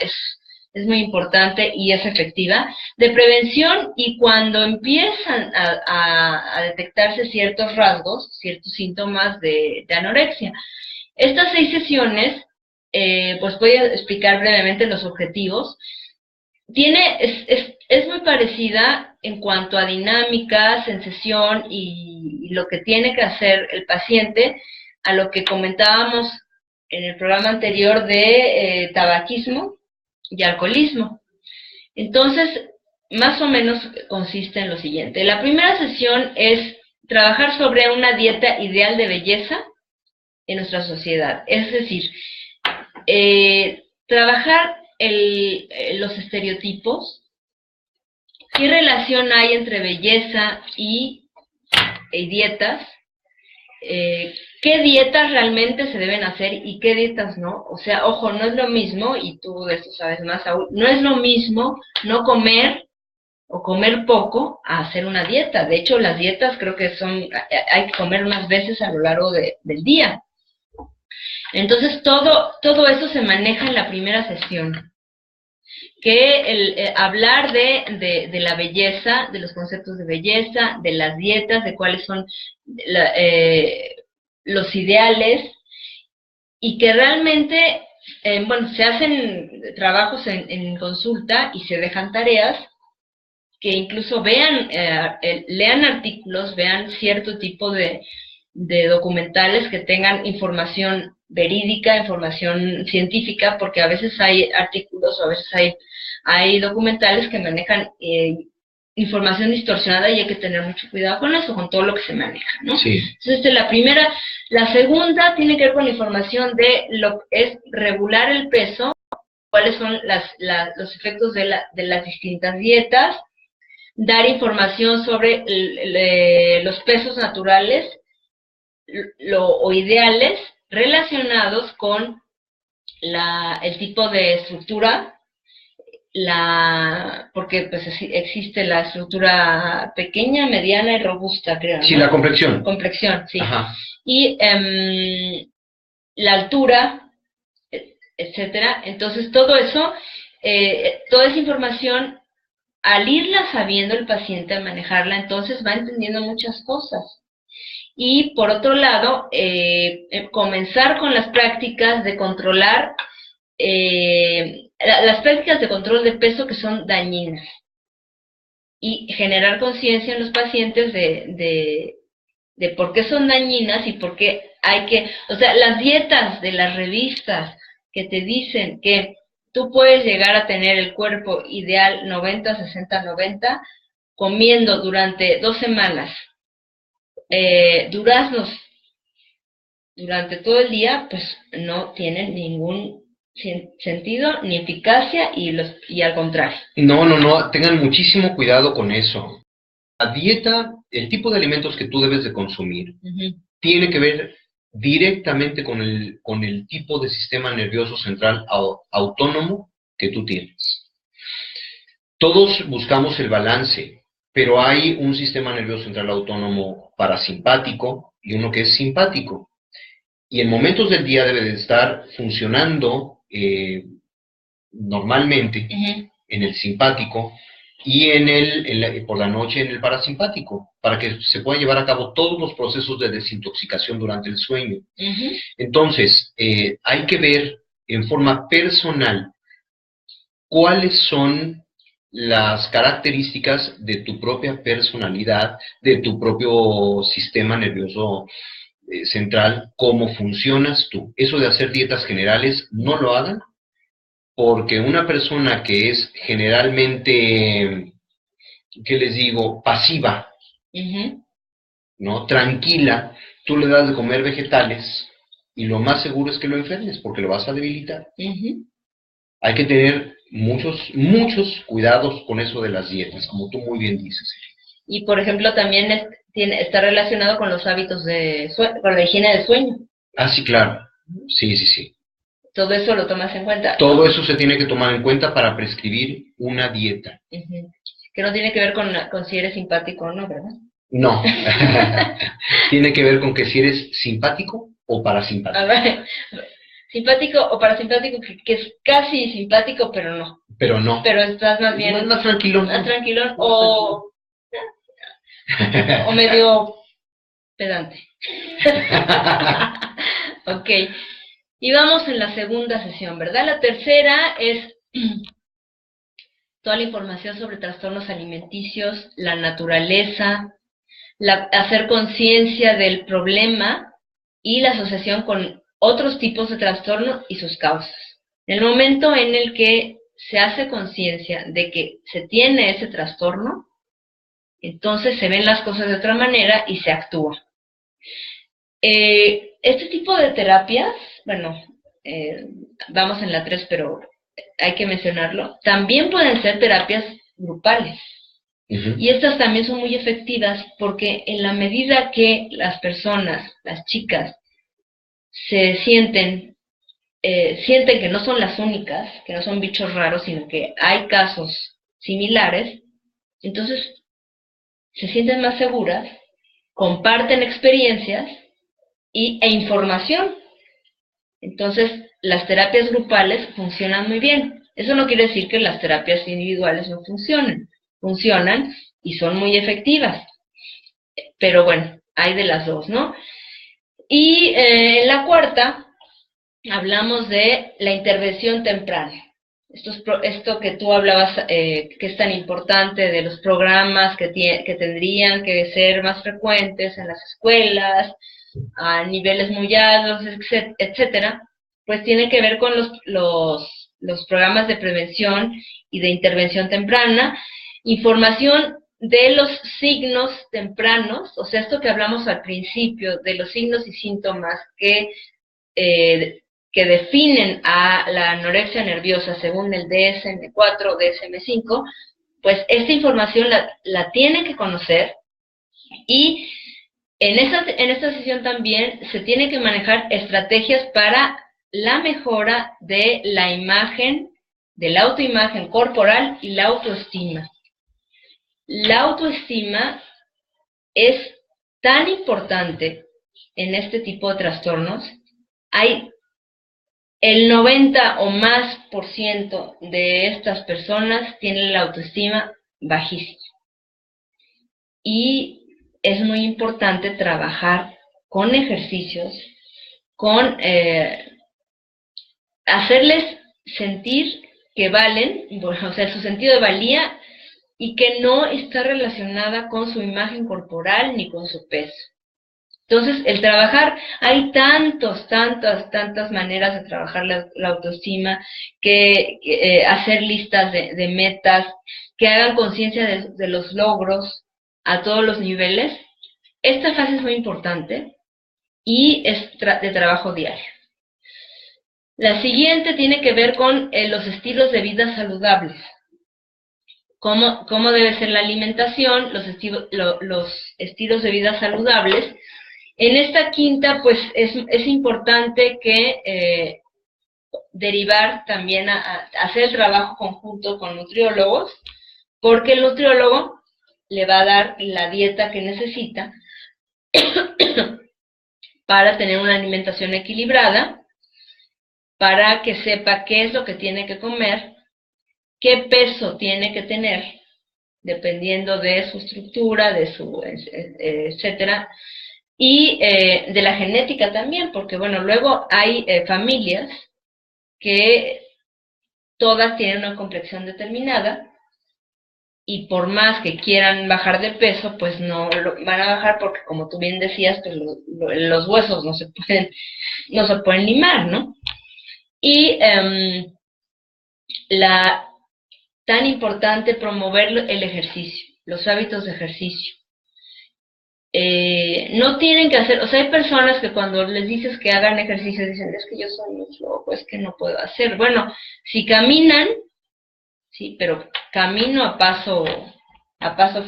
es muy importante y es efectiva, de prevención, y cuando empiezan a detectarse ciertos rasgos, ciertos síntomas de anorexia. Estas 6 sesiones, pues voy a explicar brevemente los objetivos. es muy parecida en cuanto a dinámicas en sesión y lo que tiene que hacer el paciente a lo que comentábamos en el programa anterior de tabaquismo y alcoholismo. Entonces, más o menos consiste en lo siguiente. La primera sesión es trabajar sobre una dieta ideal de belleza en nuestra sociedad. Es decir, trabajar los estereotipos, qué relación hay entre belleza y dietas, qué dietas realmente se deben hacer y qué dietas no. O sea, ojo, no es lo mismo, y tú de esto sabes más aún, no es lo mismo no comer o comer poco a hacer una dieta. De hecho, las dietas creo que hay que comer más veces a lo largo del día. Entonces, todo eso se maneja en la primera sesión. Que hablar de la belleza, de los conceptos de belleza, de las dietas, de cuáles son los ideales, y que realmente, se hacen trabajos en consulta y se dejan tareas, que incluso lean artículos, vean cierto tipo de documentales que tengan información verídica, información científica, porque a veces hay artículos o a veces hay documentales que manejan información distorsionada y hay que tener mucho cuidado con eso, con todo lo que se maneja, ¿no? Sí. Entonces, la segunda tiene que ver con la información de lo que es regular el peso, cuáles son los efectos de las distintas dietas, dar información sobre los pesos naturales o ideales relacionados con el tipo de estructura, porque pues existe la estructura pequeña, mediana y robusta, creo, ¿no? Sí, la complexión. Complexión, sí. Ajá. Y la altura, etcétera. Entonces, toda esa información, al irla sabiendo el paciente a manejarla, entonces va entendiendo muchas cosas. Y por otro lado, comenzar con las prácticas de controlar, las prácticas de control de peso que son dañinas. Y generar conciencia en los pacientes de por qué son dañinas y por qué las dietas de las revistas que te dicen que tú puedes llegar a tener el cuerpo ideal 90-60-90 comiendo durante 2 semanas duraznos durante todo el día, pues no tienen ningún sentido ni eficacia y al contrario. No, tengan muchísimo cuidado con eso. La dieta, el tipo de alimentos que tú debes de consumir, tiene que ver directamente con el tipo de sistema nervioso central autónomo que tú tienes. Todos buscamos el balance, pero hay un sistema nervioso central autónomo parasimpático y uno que es simpático. Y en momentos del día debe de estar funcionando normalmente en el simpático y por la noche en el parasimpático, para que se puedan llevar a cabo todos los procesos de desintoxicación durante el sueño. Entonces, hay que ver en forma personal cuáles son las características de tu propia personalidad, de tu propio sistema nervioso central, cómo funcionas tú. Eso de hacer dietas generales, no lo hagan, porque una persona que es generalmente, ¿qué les digo?, pasiva, ¿no?, tranquila, tú le das de comer vegetales y lo más seguro es que lo enfermes porque lo vas a debilitar. Hay que tener muchos cuidados con eso de las dietas, como tú muy bien dices. Y, por ejemplo, también está relacionado con los hábitos con la higiene del sueño. Ah, sí, claro. Sí. Todo eso lo tomas en cuenta. Todo eso se tiene que tomar en cuenta para prescribir una dieta. Que no tiene que ver con si eres simpático o no, ¿verdad? No. Tiene que ver con que si eres simpático o parasimpático. Simpático o parasimpático, que es casi simpático, pero no. Pero no. Pero estás más bien... Más tranquilón. Más tranquilón o medio pedante. Ok. Y vamos en la segunda sesión, ¿verdad? La tercera es toda la información sobre trastornos alimenticios, la naturaleza, hacer conciencia del problema y la asociación con otros tipos de trastorno y sus causas. En el momento en el que se hace conciencia de que se tiene ese trastorno, entonces se ven las cosas de otra manera y se actúa. Este tipo de terapias, bueno, vamos en la 3, pero hay que mencionarlo, también pueden ser terapias grupales. Y estas también son muy efectivas porque en la medida que las personas, las chicas, se sienten que no son las únicas, que no son bichos raros, sino que hay casos similares, entonces se sienten más seguras, comparten experiencias e información. Entonces, las terapias grupales funcionan muy bien. Eso no quiere decir que las terapias individuales no funcionen. Funcionan y son muy efectivas. Pero bueno, hay de las dos, ¿no? Y en la 4 hablamos de la intervención temprana. Esto que tú hablabas, que es tan importante, de los programas que tendrían que ser más frecuentes en las escuelas, a niveles muy altos, etcétera, pues tiene que ver con los programas de prevención y de intervención temprana, información de los signos tempranos, o sea, esto que hablamos al principio, de los signos y síntomas que definen a la anorexia nerviosa según el DSM-4 o DSM-5, pues esta información la tienen que conocer y en esta sesión también se tienen que manejar estrategias para la mejora de la imagen, de la autoimagen corporal y la autoestima. La autoestima es tan importante en este tipo de trastornos. Hay el 90 o más % de estas personas tienen la autoestima bajísima. Y es muy importante trabajar con ejercicios, con hacerles sentir que valen, o sea, su sentido de valía, y que no está relacionada con su imagen corporal ni con su peso. Entonces, el trabajar, hay tantas maneras de trabajar la autoestima, que hacer listas de metas, que hagan conciencia de los logros a todos los niveles. Esta fase es muy importante y es de trabajo diario. La siguiente tiene que ver con los estilos de vida saludables. Cómo debe ser la alimentación, los estilos de vida saludables. En esta 5, pues es importante que derivar también a hacer el trabajo conjunto con nutriólogos, porque el nutriólogo le va a dar la dieta que necesita para tener una alimentación equilibrada, para que sepa qué es lo que tiene que comer, qué peso tiene que tener, dependiendo de su estructura, de su etcétera, y de la genética también, porque bueno, luego hay familias que todas tienen una complexión determinada, y por más que quieran bajar de peso, pues no van a bajar, porque como tú bien decías, pues los huesos no se pueden limar, ¿no? Y tan importante promover el ejercicio, los hábitos de ejercicio. No tienen que hacer, o sea, hay personas que cuando les dices que hagan ejercicio dicen, es que yo soy muy flojo, es que no puedo hacer. Bueno, si caminan, sí, pero camino a paso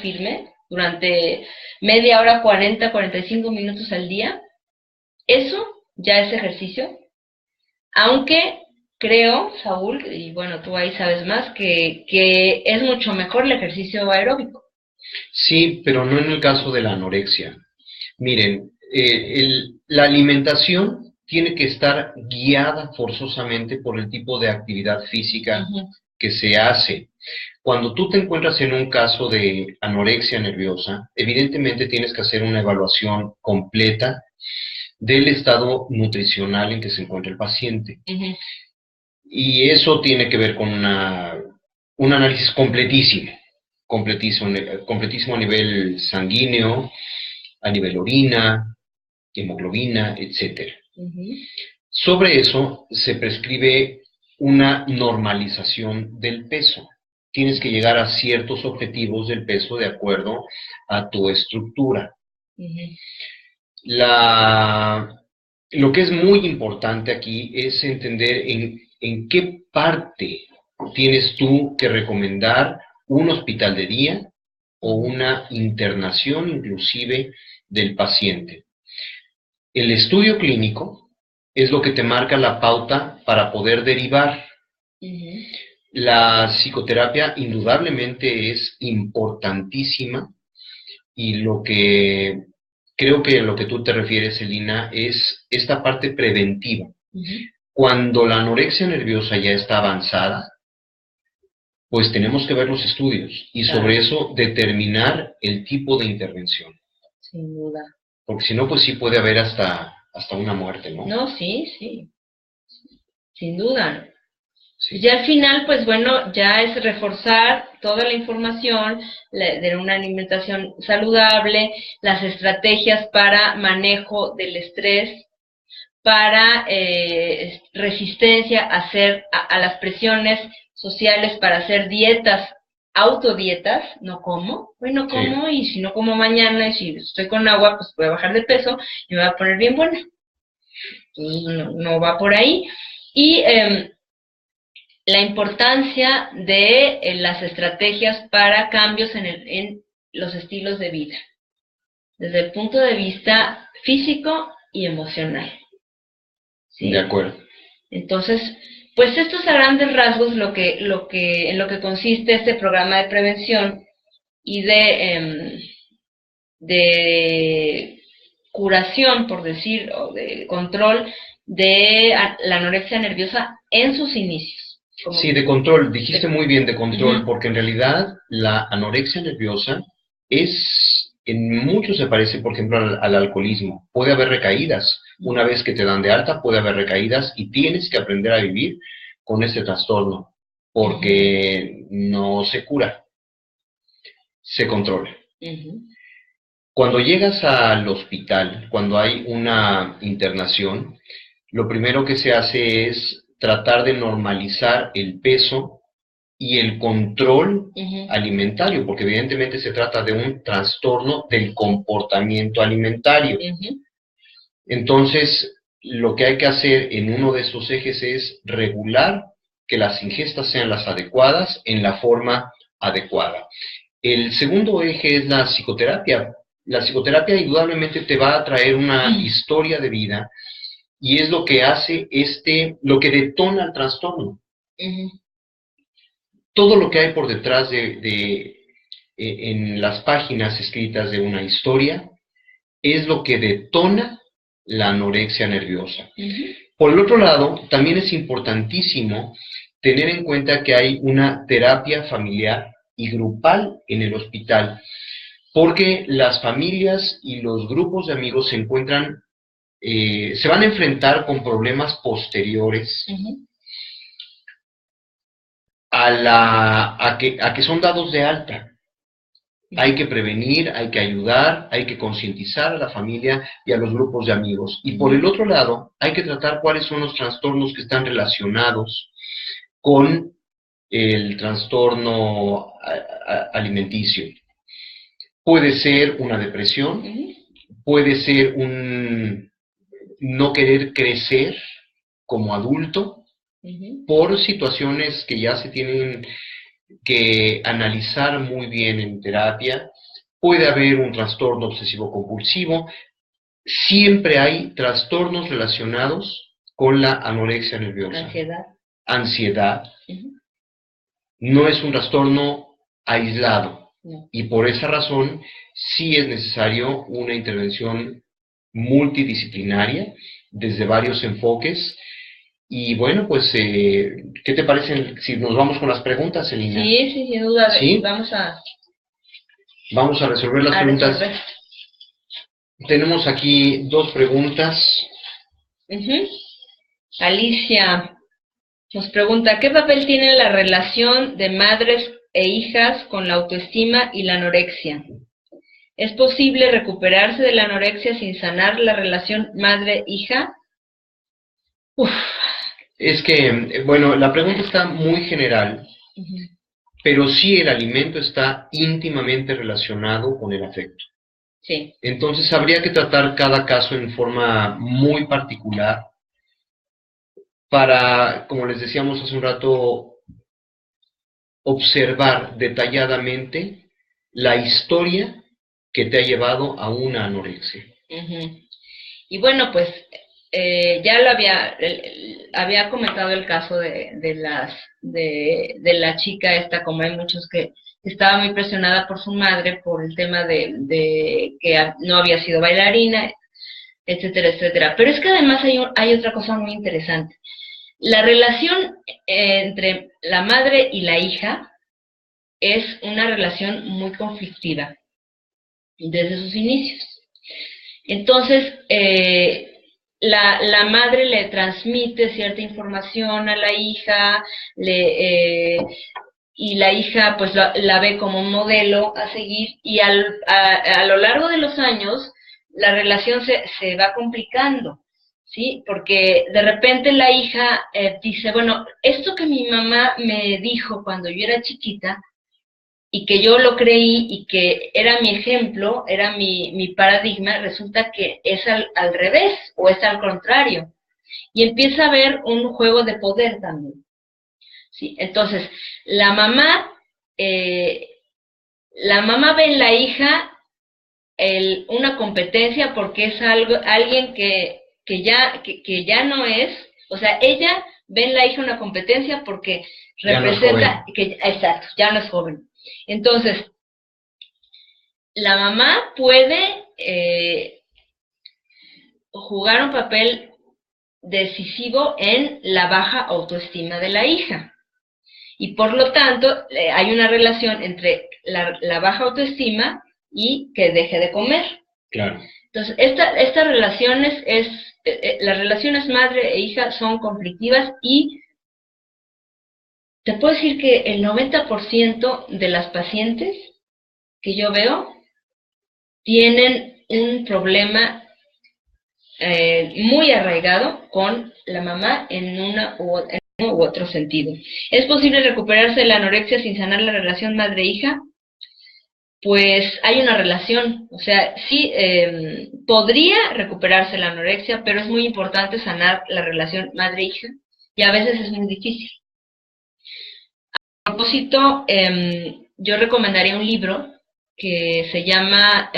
firme durante media hora, 40, 45 minutos al día, eso ya es ejercicio. Aunque creo, Saúl, y bueno, tú ahí sabes más, que es mucho mejor el ejercicio aeróbico. Sí, pero no en el caso de la anorexia. Miren, la alimentación tiene que estar guiada forzosamente por el tipo de actividad física que se hace. Cuando tú te encuentras en un caso de anorexia nerviosa, evidentemente tienes que hacer una evaluación completa del estado nutricional en que se encuentra el paciente. Y eso tiene que ver con un análisis completísimo a nivel sanguíneo, a nivel orina, hemoglobina, etcétera. Sobre eso se prescribe una normalización del peso. Tienes que llegar a ciertos objetivos del peso de acuerdo a tu estructura. Lo que es muy importante aquí es entender en qué parte tienes tú que recomendar un hospital de día o una internación inclusive del paciente. El estudio clínico es lo que te marca la pauta para poder derivar. La psicoterapia indudablemente es importantísima y lo que creo que a lo que tú te refieres, Elina, es esta parte preventiva. Cuando la anorexia nerviosa ya está avanzada, pues tenemos que ver los estudios y sobre eso determinar el tipo de intervención. Sin duda. Porque si no, pues sí puede haber hasta una muerte, ¿no? No, sí. Sin duda. Sí. Ya al final, pues bueno, ya es reforzar toda la información de una alimentación saludable, las estrategias para manejo del estrés, para resistencia a las presiones sociales, para hacer dietas, autodietas, no como, Sí. y si no como mañana, y si estoy con agua, pues voy a bajar de peso y me voy a poner bien buena. Entonces, no va por ahí. Y la importancia de las estrategias para cambios en los estilos de vida, desde el punto de vista físico y emocional. ¿Sí? De acuerdo. Entonces, pues esto es a grandes rasgos en lo que consiste este programa de prevención y de curación, por decir, o de control de la anorexia nerviosa en sus inicios. Sí, de control, dijiste muy bien de control, porque en realidad la anorexia nerviosa en mucho se parece, por ejemplo, al alcoholismo. Puede haber recaídas. Una vez que te dan de alta, puede haber recaídas y tienes que aprender a vivir con ese trastorno, porque no se cura, se controla. Cuando llegas al hospital, cuando hay una internación, lo primero que se hace es tratar de normalizar el peso y el control alimentario, porque evidentemente se trata de un trastorno del comportamiento alimentario. Entonces, lo que hay que hacer en uno de esos ejes es regular que las ingestas sean las adecuadas en la forma adecuada. El segundo eje es la psicoterapia. La psicoterapia indudablemente te va a traer una historia de vida y es lo que hace lo que detona el trastorno. Todo lo que hay por detrás en las páginas escritas de una historia es lo que detona la anorexia nerviosa. Por el otro lado, también es importantísimo tener en cuenta que hay una terapia familiar y grupal en el hospital, porque las familias y los grupos de amigos se van a enfrentar con problemas posteriores a que son dados de alta. Hay que prevenir, hay que ayudar, hay que concientizar a la familia y a los grupos de amigos. Y por el otro lado, hay que tratar cuáles son los trastornos que están relacionados con el trastorno alimenticio. Puede ser una depresión, puede ser un no querer crecer como adulto, por situaciones que ya se tienen que analizar muy bien en terapia. Puede haber un trastorno obsesivo-compulsivo. Siempre hay trastornos relacionados con la anorexia nerviosa. Ansiedad. No es un trastorno aislado. Y por esa razón sí es necesario una intervención multidisciplinaria desde varios enfoques. Y bueno, pues, ¿qué te parece si nos vamos con las preguntas, Elina? Sí, sin duda. ¿Sí? Vamos a resolver las preguntas. Tenemos aquí 2 preguntas. Alicia Nos pregunta, ¿qué papel tiene la relación de madres e hijas con la autoestima y la anorexia? ¿Es posible recuperarse de la anorexia sin sanar la relación madre-hija? Uf. Es que, bueno, la pregunta está muy general, pero sí el alimento está íntimamente relacionado con el afecto. Sí. Entonces habría que tratar cada caso en forma muy particular para, como les decíamos hace un rato, observar detalladamente la historia que te ha llevado a una anorexia. Y bueno, pues ya lo había comentado el caso de la chica esta, como hay muchos que estaba muy presionada por su madre por el tema de que no había sido bailarina, etcétera, etcétera. Pero es que además hay otra cosa muy interesante. La relación entre la madre y la hija es una relación muy conflictiva desde sus inicios. Entonces, la madre le transmite cierta información a la hija, y la hija pues la ve como un modelo a seguir, y a lo largo de los años la relación se va complicando, ¿sí? Porque de repente la hija dice, bueno, esto que mi mamá me dijo cuando yo era chiquita, y que yo lo creí y que era mi ejemplo, era mi paradigma, resulta que es al revés o es al contrario. Y empieza a haber un juego de poder también. ¿Sí? Entonces, la mamá ve en la hija una competencia porque es alguien que ya no es, o sea, ella ve en la hija una competencia porque representa, exacto, ya no es joven. Entonces, la mamá puede jugar un papel decisivo en la baja autoestima de la hija. Y por lo tanto, hay una relación entre la baja autoestima y que deje de comer. Claro. Entonces, estas relaciones las relaciones madre e hija son conflictivas, y te puedo decir que el 90% de las pacientes que yo veo tienen un problema muy arraigado con la mamá en uno u otro sentido. ¿Es posible recuperarse de la anorexia sin sanar la relación madre-hija? Pues hay una relación, o sea, sí, podría recuperarse la anorexia, pero es muy importante sanar la relación madre-hija, y a veces es muy difícil. A propósito, yo recomendaría un libro que se llama,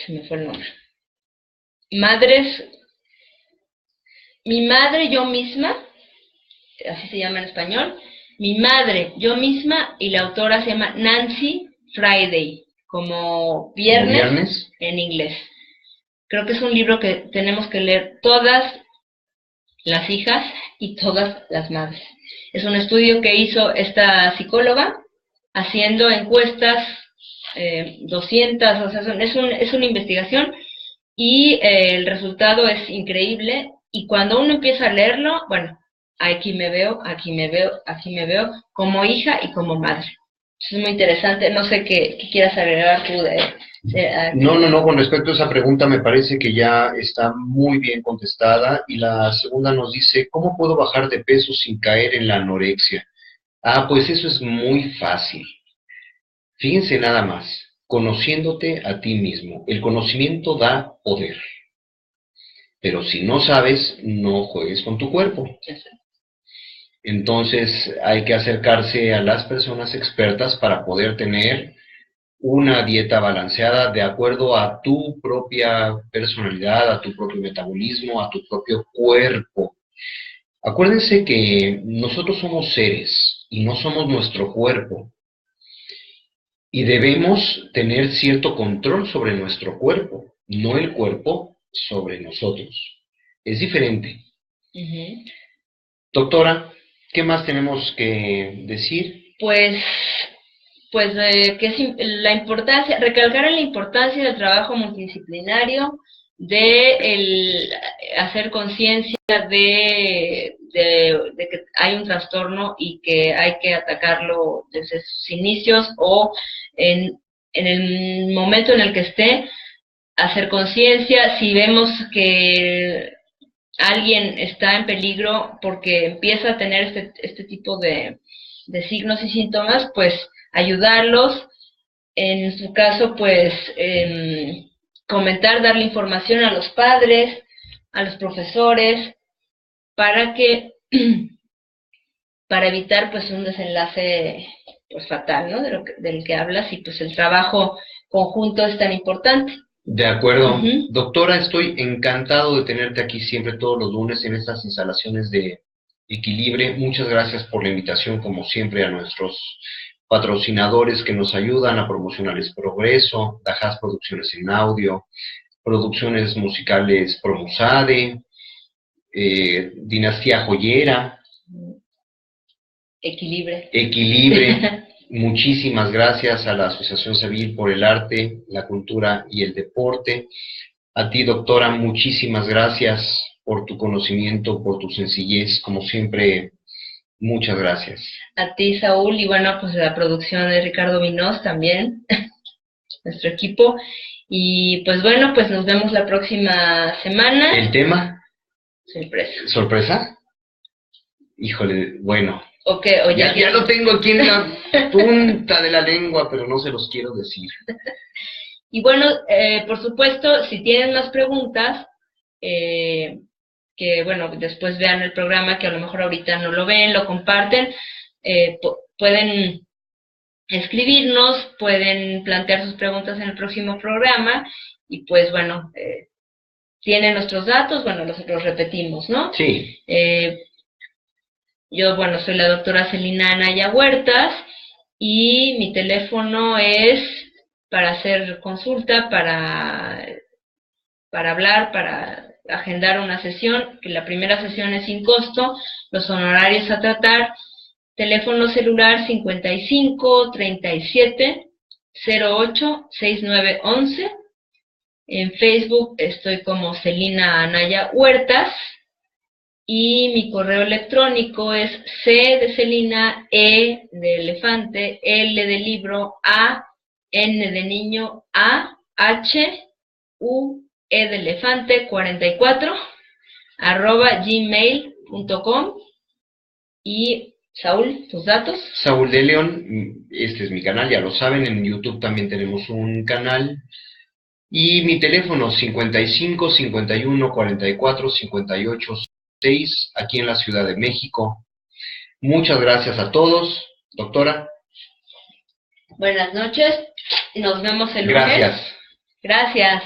se me fue el nombre, Mi madre, yo misma, así se llama en español, Mi madre, yo misma, y la autora se llama Nancy Friday, como viernes en inglés. Creo que es un libro que tenemos que leer todas las hijas y todas las madres. Es un estudio que hizo esta psicóloga haciendo encuestas, 200, o sea, es una investigación, y el resultado es increíble, y cuando uno empieza a leerlo, bueno, aquí me veo, aquí me veo, aquí me veo, como hija y como madre. Es muy interesante, no sé qué quieras agregar tú No, con respecto a esa pregunta me parece que ya está muy bien contestada, y la segunda nos dice, ¿cómo puedo bajar de peso sin caer en la anorexia? Pues eso es muy fácil. Fíjense nada más, conociéndote a ti mismo. El conocimiento da poder, pero si no sabes, no juegues con tu cuerpo. Entonces hay que acercarse a las personas expertas para poder tener una dieta balanceada de acuerdo a tu propia personalidad, a tu propio metabolismo, a tu propio cuerpo. Acuérdense que nosotros somos seres y no somos nuestro cuerpo. Y debemos tener cierto control sobre nuestro cuerpo, no el cuerpo sobre nosotros. Es diferente. Doctora, ¿qué más tenemos que decir? Pues que es la importancia, recalcar la importancia del trabajo multidisciplinario, de el hacer conciencia de que hay un trastorno y que hay que atacarlo desde sus inicios o en el momento en el que esté, hacer conciencia. Si vemos que alguien está en peligro porque empieza a tener este tipo de signos y síntomas, pues ayudarlos. En su caso, pues comentar, darle información a los padres, a los profesores, para evitar pues un desenlace pues fatal, ¿no? Del que hablas, y pues el trabajo conjunto es tan importante. De acuerdo. Doctora, estoy encantado de tenerte aquí siempre todos los lunes en estas instalaciones de Equilibre. Muchas gracias por la invitación, como siempre, a nuestros patrocinadores que nos ayudan a promocionar el progreso, Dajas Producciones en Audio, Producciones Musicales Promusade, Dinastía Joyera. Equilibre. Muchísimas gracias a la Asociación Civil por el Arte, la Cultura y el Deporte. A ti, doctora, muchísimas gracias por tu conocimiento, por tu sencillez, como siempre, muchas gracias. A ti, Saúl, y bueno, pues la producción de Ricardo Vinoz también, nuestro equipo. Y pues bueno, pues nos vemos la próxima semana. ¿El tema? Sorpresa. ¿Sorpresa? Híjole, bueno. Okay, ya lo tengo aquí en la punta de la lengua, pero no se los quiero decir. Y bueno, por supuesto, si tienen más preguntas, que bueno, después vean el programa, que a lo mejor ahorita no lo ven, lo comparten, pueden escribirnos, pueden plantear sus preguntas en el próximo programa, y pues bueno, tienen nuestros datos, bueno, los repetimos, ¿no? Sí. Yo, bueno, soy la doctora Celina Anaya Huertas, y mi teléfono es para hacer consulta, para hablar, para agendar una sesión, que la primera sesión es sin costo, los honorarios a tratar, teléfono celular 55 37 08 69 11, en Facebook estoy como Celina Anaya Huertas, y mi correo electrónico es C de Celina, E de elefante, L de libro, A, N de niño, A, H, U, E de elefante, 44, @gmail.com. Y Saúl, ¿tus datos? Saúl de León, este es mi canal, ya lo saben, en YouTube también tenemos un canal. Y mi teléfono 55 51 44 58 6, aquí en la Ciudad de México. Muchas gracias a todos, doctora. Buenas noches, nos vemos el lunes. Gracias. Gracias.